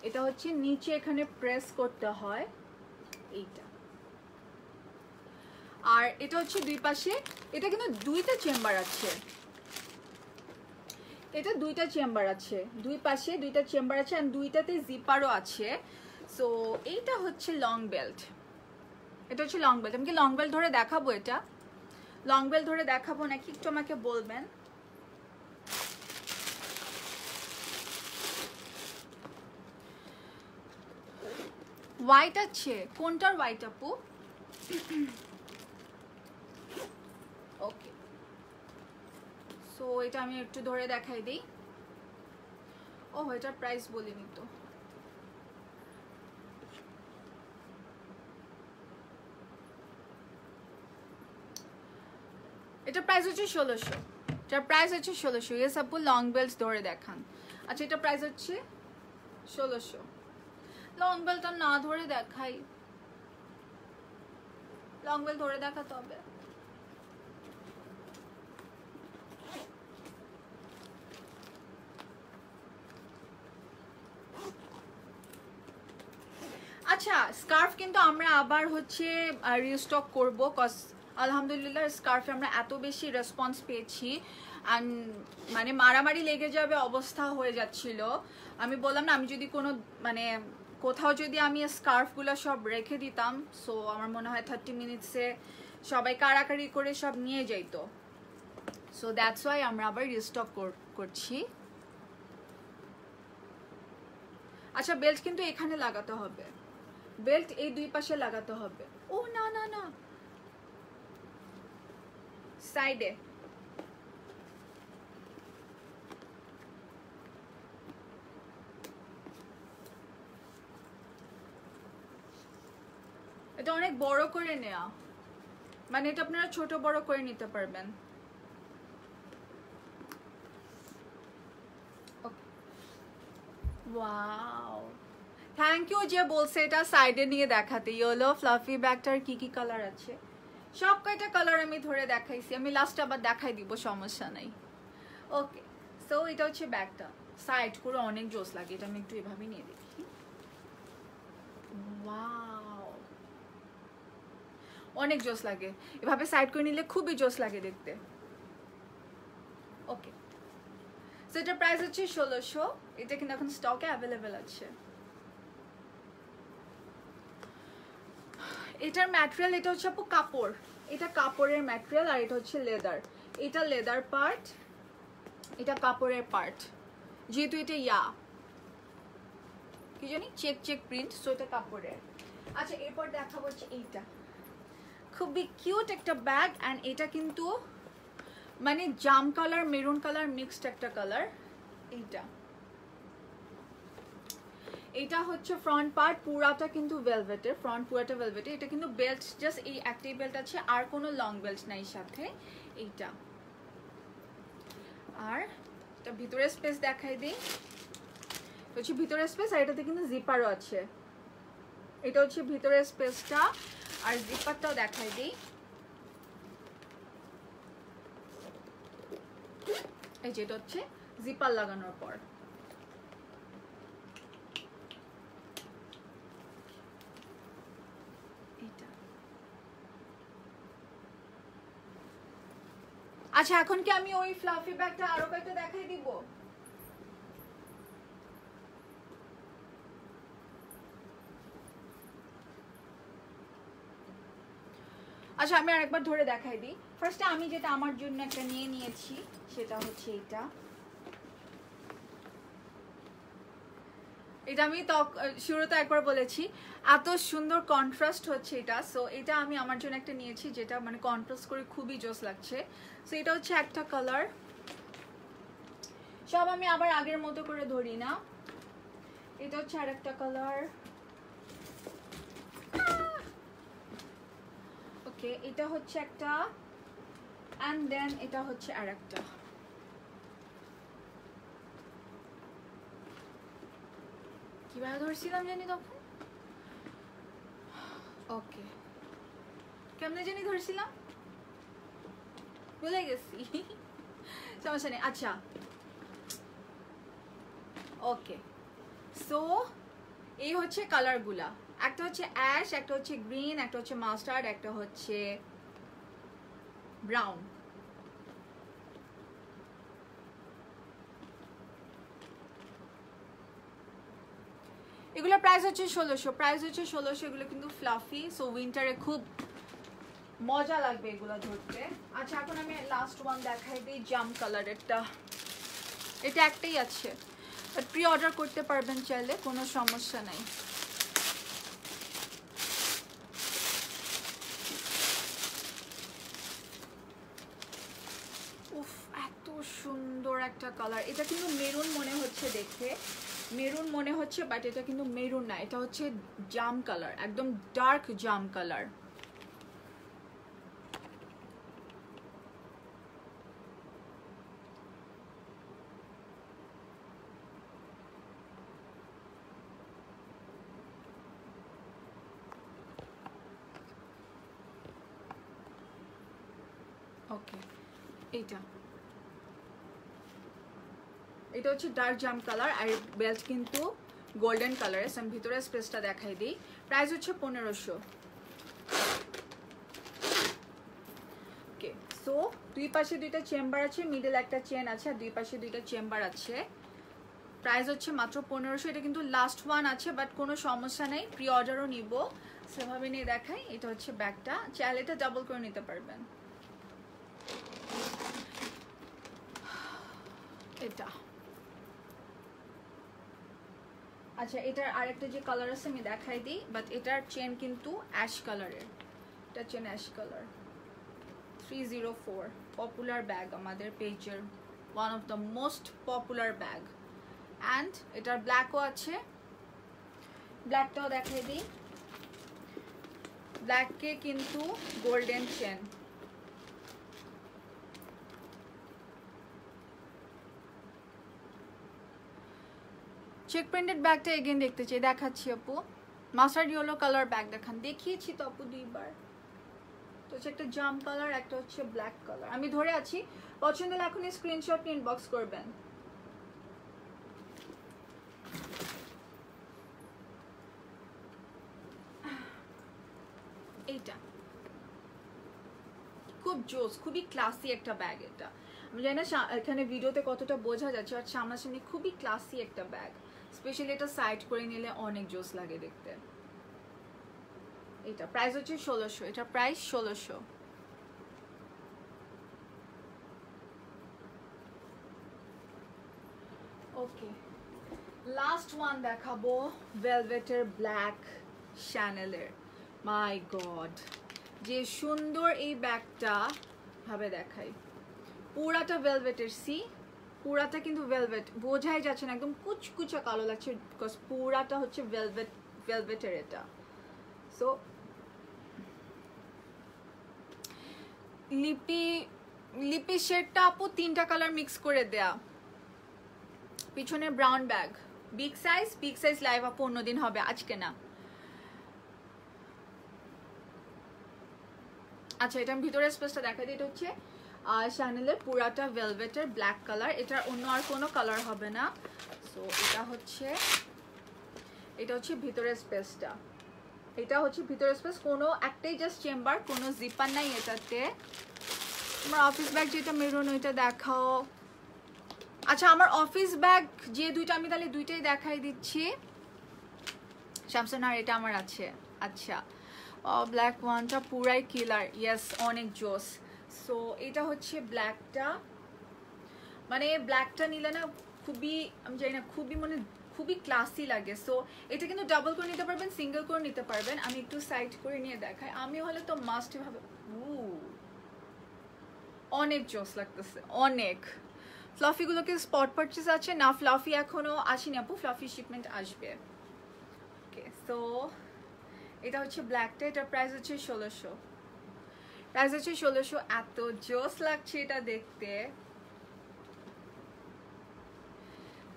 এটা হচ্ছে নিচে এখানে প্রেস করতে হয় এইটা, আর এটা হচ্ছে দুই পাশে, এটা কিন্তু দুইটা চেম্বার আছে, এটা দুইটা চেম্বার আছে, দুই পাশে দুইটা চেম্বার আছে, এন্ড দুইটাতে জিপারও আছে। সো এইটা হচ্ছে লং বেল্ট, এটা হচ্ছে লং বেল্ট। আমি কি লং বেল্ট ধরে দেখাবো? এটা লং বেল্ট ধরে দেখাবো নাকি একটু আমাকে বলবেন। হোয়াইট আছে, কোনটার হোয়াইট আপু? ওকে, সো এটা আমি একটু ধরে দেখাই দিই। ও এটার প্রাইস বলিনি তো, এটা প্রাইস হচ্ছে 1600, এটার প্রাইস হচ্ছে 1600। ইয়েস আপু লং বেল্ট ধরে দেখান। আচ্ছা এটা প্রাইস হচ্ছে 1600। লং বেল্টটা না ধরে দেখাই, লং বেল্ট ধরে দেখাতে হবে। আচ্ছা স্কার্ফ কিন্তু আমরা আবার হচ্ছে রিস্টক করব, কজ আলহামদুলিল্লাহ স্কার্ফে আমরা এত বেশি রেসপন্স পেয়েছি অ্যান্ড মানে মারামারি লেগে যাবে অবস্থা হয়ে যাচ্ছিল। আমি বললাম না, আমি যদি কোনো মানে কোথাও যদি আমি স্কার্ফগুলো সব রেখে দিতাম, সো আমার মনে হয় 30 মিনিটসে সবাই কারাকারি করে সব নিয়ে যাইতো। সো দ্যাটস ওয়াই আমরা আবার রিস্টক করছি। আচ্ছা বেল্ট কিন্তু এখানে লাগাতে হবে, বেল্ট এই দুই পাশে লাগাতে হবে। ও না না না, সাইডে। এটা অনেক বড় করে নেয়া, মানে এটা আপনারা ছোট বড় করে নিতে পারবেন। ওয়াও থ্যাংক ইউ যে বলছে এটা সাইডে নিয়ে দেখাতে। ইয়েলো ফ্লাফি ব্যাগটার কি কি কালার আছে, সব কয়টা কালার আমি ধরে দেখাইছি, আমি লাস্টে আবার দেখাই দিব, সমস্যা নাই। ওকে সো এটা হচ্ছে ব্যাগটা, সাইড করে অনেক জোস লাগে। এটা আমি একটু এভাবে নিয়ে দেখি। ওয়াও অনেক জোস লাগে, এভাবে সাইড করে নিলে খুবই জোস লাগে দেখতে। ওকে সো এটার প্রাইস হচ্ছে 1600। এটা কিন্তু এখন স্টকে অ্যাভেলেবেল আছে। এটার ম্যাটেরিয়াল, এটা হচ্ছে আপু কাপড়, এটা কাপড়ের ম্যাটেরিয়াল আর এটা হচ্ছে লেদার। এটা লেদার পার্ট, এটা কাপড়ের পার্ট, যেহেতু এটা কি জানি চেক চেক প্রিন্ট, সো এটা কাপড়ের। আচ্ছা এরপর দেখাবো হচ্ছে এইটা, খুবই কিউট একটা ব্যাগ অ্যান্ড এটা কিন্তু মানে জাম কালার মেরুন কালার মিক্সড একটা কালার। এটা হচ্ছে ফ্রন্ট পার্ট পুরাটা কিন্তু ভেলভেটের, ফ্রন্ট পুরাটা ভেলভেটের। এটা কিন্তু বেল্ট জাস্ট এই একটাই বেল্ট আছে, আর কোনো লং বেল্ট নাই সাথে। এইটা আর এটা ভিতরের স্পেস দেখাই দিই, হচ্ছে ভিতরের স্পেস, আর এটাতে কিন্তু জিপারও আছে। এটা হচ্ছে ভিতরের স্পেসটা, আর জিপারটাও দেখাই দিই। এই যে এটা হচ্ছে জিপার লাগানোর পর। আচ্ছা এখন কি আমি ওই ফ্লাফি ব্যাগটা আরো কয়েকটা দেখাই দিব? আচ্ছা আমি আরেকবার ধরে দেখাই দিই। ফার্স্টে আমি যেটা আমার জন্য একটা নিয়ে নিয়েছি সেটা হচ্ছে এটা। এটা আমি শুরুতে একবার বলেছি এত সুন্দর কন্ট্রাস্ট হচ্ছে এটা, সো এটা আমি আমার জন্য একটা নিয়েছি যেটা মানে কন্ট্রাস্ট করে খুবই জোস লাগছে। সো এটা হচ্ছে একটা কালার, সব আমি আবার আগের মতো করে ধরি না। এটা হচ্ছে আরেকটা কালার, ওকে এটা হচ্ছে একটা, অ্যান্ড দেন এটা হচ্ছে আরেকটা। কিভাবে ধরছিলাম জানি তখন, ওকে কেমনে জানি ধরছিলাম ভুলে গেছি, সমস্যা নেই। আচ্ছা ওকে সো এই হচ্ছে কালারগুলা, একটা হচ্ছে অ্যাশ, একটা হচ্ছে গ্রিন, একটা হচ্ছে মাস্টার্ড, একটা হচ্ছে ব্রাউন। এগুলো প্রাইস হচ্ছে 1600, প্রাইস হচ্ছে 1600। এগুলো কিন্তু ফ্লাফি, সো উইন্টারে খুব মজা লাগবে এগুলো ধরতে। আচ্ছা এখন আমি লাস্ট ওয়ান দেখাই দিই, জাম কালারেরটা। এটা একটাই আছে, বাট প্রি অর্ডার করতে পারবেন চাইলে, কোনো সমস্যা নাই। উফ এত সুন্দর একটা কালার, এটা কিন্তু মেরুন মনে হচ্ছে দেখে, মেরুন মনে হচ্ছে, বাট এটা কিন্তু মেরুন না, এটা হচ্ছে জাম কালার, একদম ডার্ক জাম কালার। ওকে, এটা হচ্ছে ডার্ক জাম কালার আর বেল্ট কিন্তু গোল্ডেন কালারের। আমি ভিতরে স্পেসটা দেখাই দিই। প্রাইস হচ্ছে 1500। ওকে, সো দুই পাশে দুইটা চেম্বার আছে, মিডল একটা চেন আছে আর দুই পাশে দুইটা চেম্বার আছে। প্রাইস হচ্ছে মাত্র 1500। এটা কিন্তু লাস্ট ওয়ান আছে, বাট কোনো সমস্যা নেই, প্রি অর্ডারও নিব। সেভাবে নিয়ে দেখাই। এটা হচ্ছে ব্যাগটা, চাইলে এটা ডাবল করে নিতে পারবেন। এটা আচ্ছা, এটার আরেকটা যে কালার আছে আমি দেখাই দিই, বাট এটার চেন কিন্তু অ্যাশ কালারের। এটা chain ash colour. 304 popular bag আমাদের পেজের, one of the most popular bag. And এটার ব্ল্যাকও আছে, ব্ল্যাকটাও দেখাই দিই। ব্ল্যাকে কিন্তু গোল্ডেন চেন। চেক প্রিন্টেড ব্যাগটা এগেন দেখতে চাই, দেখাচ্ছি আপু। মাস্টার্ড ইয়েলো কালার ব্যাগ দেখান, দেখিয়েছি তো আপু দুইবার। তো হচ্ছে একটা জাম কালার, একটা হচ্ছে ব্ল্যাক কালার। আমি ধরে আছি, পছন্দ হলে এখনই স্ক্রিনশট নিয়ে ইনবক্স করবেন। এইটা খুব জোস, খুবই ক্লাসি একটা ব্যাগ। এটা আমি জানি না এখানে ভিডিওতে কতটা বোঝা যাচ্ছে, আর সামনাসামনি খুবই ক্লাসি একটা ব্যাগ। স্পেশালি এটা সাইড করে নিলে অনেক জোস লাগে দেখতে। এটা প্রাইস হচ্ছে 1600। এটা প্রাইস 1600। ওকে, লাস্ট ওয়ান দেখাবো, ভেলভেটের ব্ল্যাক শ্যানেলের। মাই গড, যে সুন্দর এই ব্যাগটা, ভাবে দেখাই। পুরাটা ভেলভেটের, সি পুরাটা কিন্তু ভেলভেট, বোঝাই যাচ্ছে না, একদম কুচকুচা কালো লাগছে, বিকজ পুরাটা হচ্ছে ভেলভেটের এটা। সো লিপি শেডটা আপু 3টা কালার মিক্স করে দেয়া। পিছনে brown bag, big size live আপু অন্যদিন হবে, আজকে না। আচ্ছা, এটা আমি ভিতরের স্পেসটা দেখাই দিই। এটা হচ্ছে শ্যানেলের পুরাটা ভেলভেটের ব্ল্যাক কালার, এটার অন্য আর কোনো কালার হবে না। সো এটা হচ্ছে ভিতরের স্পেসটা। এটা হচ্ছে ভিতরের স্পেস, কোনো একটাই জাস্ট চেম্বার, কোনো জিপার নাই এটাতে। আমার অফিস ব্যাগ যেটা মেরুন, ওইটা দেখাও। আচ্ছা, আমার অফিস ব্যাগ যে দুইটা, আমি তাহলে দুইটাই দেখাই দিচ্ছি। স্যামসাং আর এটা আমার আছে। আচ্ছা, ব্ল্যাক ওয়ানটা পুরাই কিলার, ইয়েস, অনেক জোস। সো এটা হচ্ছে ব্ল্যাকটা, মানে ব্ল্যাকটা নিলে না খুবই, আমি জানি না, খুবই ক্লাসি লাগে। সো এটা কিন্তু ডাবল করে নিতে পারবেন, সিঙ্গেল করে নিতে পারবেন। আমি একটু সাইড করে নিয়ে দেখাই। আমি হলে তো মাস্ট ভাবে, অনেক জোস লাগতেছে, অনেক। ফ্লাফিগুলোকে স্পট পারচেস আছে না, ফ্লাফি এখনো আসেনি আপু, ফ্লাফি শিপমেন্ট আসবে। ওকে, সো এটা হচ্ছে ব্ল্যাকটা, এটার প্রাইস হচ্ছে 1600। এত জোস লাগছে এটা দেখতে।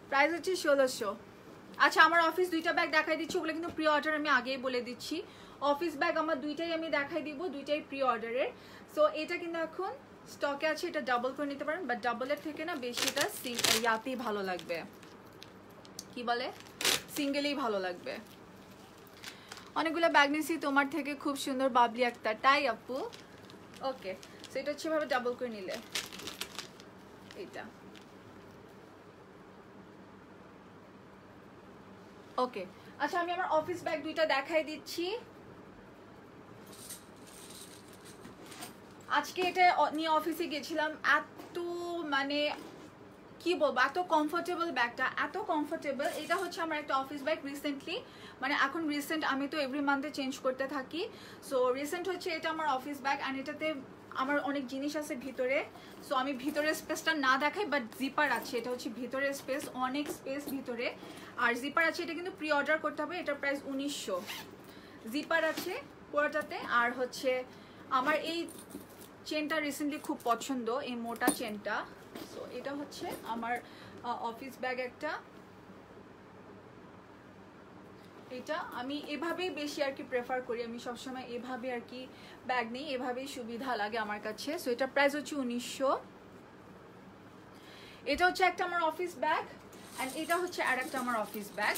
প্রাইস হচ্ছে 1600। আচ্ছা, আমার অফিস দুইটা ব্যাগ দেখাই দিচ্ছি, ওগুলো কিন্তু প্রি অর্ডার, আমি আগেই বলে দিচ্ছি। অফিস ব্যাগ আমার দুইটাই আমি দেখাই দিব, দুইটাই প্রি অর্ডারের। সো এটা কিন্তু এখন স্টকে আছে, এটা ডাবল করে নিতে পারেন, বাট ডাবলের থেকে না বেশি এটা ইয়াতেই ভালো লাগবে, কি বলে, সিঙ্গেলেই ভালো লাগবে। অনেকগুলো ব্যাগ নিয়েছি তোমার থেকে, খুব সুন্দর বাবলি একটা, তাই আপু? ওকে, সো এটা হচ্ছে ভাবে ডাবল করে নিলে এটা। ওকে, আচ্ছা, আমি আমার অফিস ব্যাগ দুইটা দেখাই দিচ্ছি। আজকে এটা নিয়ে অফিসে গেছিলাম, এত মানে কি বলবো, এত কমফোর্টেবল ব্যাগটা, এত কমফোর্টেবল। এটা হচ্ছে আমার একটা অফিস ব্যাগ রিসেন্টলি, মানে এখন রিসেন্ট, আমি তো এভরি মান্থে চেঞ্জ করতে থাকি। সো রিসেন্ট হচ্ছে এটা আমার অফিস ব্যাগ, অ্যান্ড এটাতে আমার অনেক জিনিস আছে ভিতরে। সো আমি ভিতরের স্পেসটা না দেখাই, বাট জিপার আছে, এটা হচ্ছে ভিতরের স্পেস, অনেক স্পেস ভিতরে, আর জিপার আছে। এটা কিন্তু প্রি অর্ডার করতে হবে, এটার প্রাইস 1900। জিপার আছে পুরোটাতে। আর হচ্ছে আমার এই চেনটা রিসেন্টলি খুব পছন্দ, এই মোটা চেনটা। সো এটা হচ্ছে আমার অফিস ব্যাগ একটা। এটা আমি এভাবেই বেশি আর কি প্রেফার করি, আমি সবসময় এভাবে আর কি ব্যাগ নেই, এভাবেই সুবিধা লাগে আমার কাছে। সো এটা প্রাইস হচ্ছে 1900। এটা হচ্ছে একটা আমার অফিস ব্যাগ, অ্যান্ড এটা হচ্ছে আর একটা আমার অফিস ব্যাগ।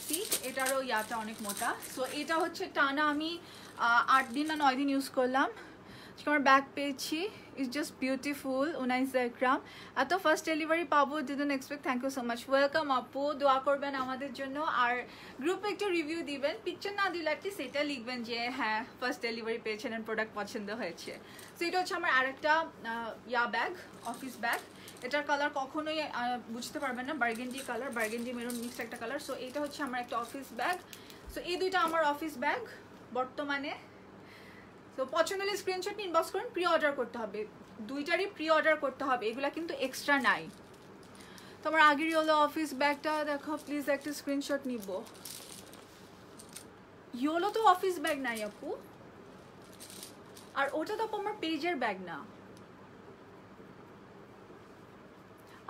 সি এটারও ইয়াটা অনেক মোটা। সো এটা হচ্ছে টানা আমি 8 দিন না 9 দিন ইউজ করলাম। আমার ব্যাগ পেয়েছি, ইটস জাস্ট বিউটিফুল। 19 গ্রাম, এত ফার্স্ট ডেলিভারি পাবো, didn't expect. Thank you so much, welcome আপু। দোয়া করবেন আমাদের জন্য, আর গ্রুপে একটু রিভিউ দিবেন, পিকচার না দিলে অ্যাটলিস্ট এটা লিখবেন যে হ্যাঁ ফার্স্ট ডেলিভারি পেয়েছেন এন্ড প্রোডাক্ট পছন্দ হয়েছে। সো এটা হচ্ছে আমার আরেকটা ইয়া ব্যাগ, অফিস ব্যাগ। এটার কালার কখনোই বুঝতে পারবেন না, burgundy colour, burgundy maroon mixed একটা কালার। সো এটা হচ্ছে আমার একটা অফিস ব্যাগ। সো এই দুইটা আমার অফিস ব্যাগ বর্তমানে। তো পছন্দ হলে স্ক্রিনশট নিয়ে ইনবক্স করুন, প্রি অর্ডার করতে হবে, দুইটারই প্রি অর্ডার করতে হবে, এগুলা কিন্তু এক্সট্রা নাই। তো আমার আগেরই হলো অফিস ব্যাগটা দেখো, প্লিজ একটা স্ক্রিনশট নিব। ইয়োলো তো অফিস ব্যাগ নাই আপু, আর ওটা তো আপু আমার পেজের ব্যাগ না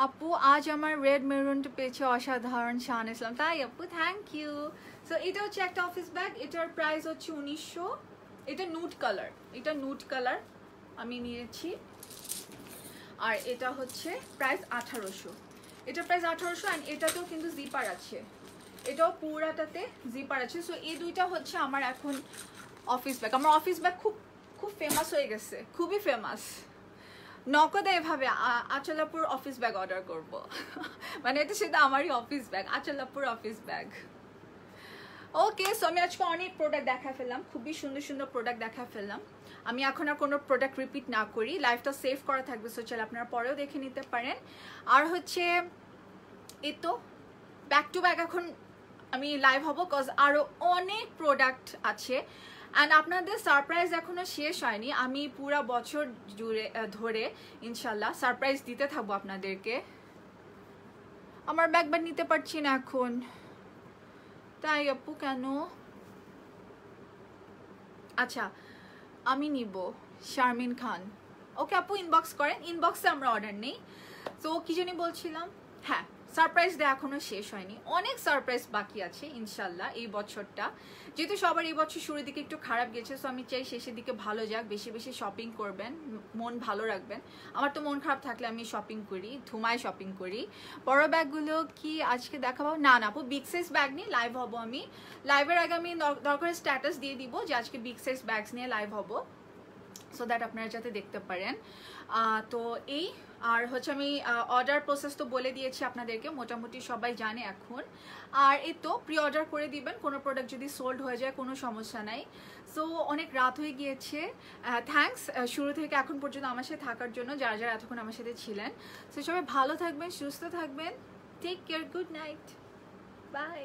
আপু। আজ আমার রেড মেরুনটা পেয়েছে অসাধারণ, শান ইসলাম। তাই আপু, থ্যাংক ইউ। সো এটা হচ্ছে একটা অফিস ব্যাগ, এটার প্রাইস হচ্ছে 1900। এটা নুড কালার, এটা নুড কালার আমি নিয়েছি। আর এটা হচ্ছে প্রাইস 1800, এটা প্রাইস 1800। অ্যান্ড এটাতেও কিন্তু জিপার আছে, এটাও পুরাটাতে জিপার আছে। সো এই দুইটা হচ্ছে আমার এখন অফিস ব্যাগ। আমার অফিস ব্যাগ খুব খুব ফেমাস হয়ে গেছে, খুবই ফেমাস। নকদে এভাবে আচলাপুর অফিস ব্যাগ অর্ডার করব মানে এটা সেটা আমারই অফিস ব্যাগ, আচলাপুর অফিস ব্যাগ। ওকে, সো আমি আজকে অনেক প্রোডাক্ট দেখা ফেললাম, খুবই সুন্দর সুন্দর প্রোডাক্ট দেখা ফেললাম। আমি এখন আর কোনো প্রোডাক্ট রিপিট না করি, লাইভটা সেভ করা থাকবে, সো চল আপনারা পরেও দেখে নিতে পারেন। আর হচ্ছে এই তো ব্যাক টু ব্যাক এখন আমি লাইভ হব, কজ আরও অনেক প্রোডাক্ট আছে। অ্যান্ড আপনাদের সারপ্রাইজ এখনও শেষ হয়নি, আমি পুরা বছর জুড়ে ধরে ইনশাল্লাহ সারপ্রাইজ দিতে থাকবো আপনাদেরকে। আমার ব্যাগ ব্যাগ নিতে পারছি না এখন, তাই আপু কেন? আচ্ছা আমি নিব, শারমিন খান। ওকে আপু ইনবক্স করেন, ইনবক্সে আমরা অর্ডার নেই। তো কি জানি বলছিলাম, হ্যাঁ সারপ্রাইজ দেওয়া এখনো শেষ হয়নি, অনেক সারপ্রাইজ বাকি আছে ইনশাল্লাহ এই বছরটা। যেহেতু সবার এই বছর শুরুর দিকে একটু খারাপ গেছে, সো আমি চাই শেষের দিকে ভালো যাক, বেশি বেশি শপিং করবেন, মন ভালো রাখবেন। আমার তো মন খারাপ থাকলে আমি শপিং করি, ধুমায় শপিং করি। বড় ব্যাগগুলো কি আজকে দেখাবো? না না আপু, বিগ সাইজ ব্যাগ নিয়ে লাইভ হব আমি। লাইভের আগে আমি দরকার স্ট্যাটাস দিয়ে দিব যে আজকে বিগ সাইজ ব্যাগস নিয়ে লাইভ হব, সো দ্যাট আপনারা যাতে দেখতে পারেন। তো এই আর হচ্ছে আমি অর্ডার প্রসেস তো বলে দিয়েছি আপনাদেরকে, মোটামুটি সবাই জানে এখন। আর এই তো প্রি অর্ডার করে দিবেন, কোনো প্রোডাক্ট যদি সোল্ড হয়ে যায় কোনো সমস্যা নাই। সো অনেক রাত হয়ে গিয়েছে, থ্যাঙ্কস শুরু থেকে এখন পর্যন্ত আমার সাথে থাকার জন্য, যারা যারা এতক্ষণ আমার সাথে ছিলেন। সো সবাই ভালো থাকবেন, সুস্থ থাকবেন, take care, good night, by.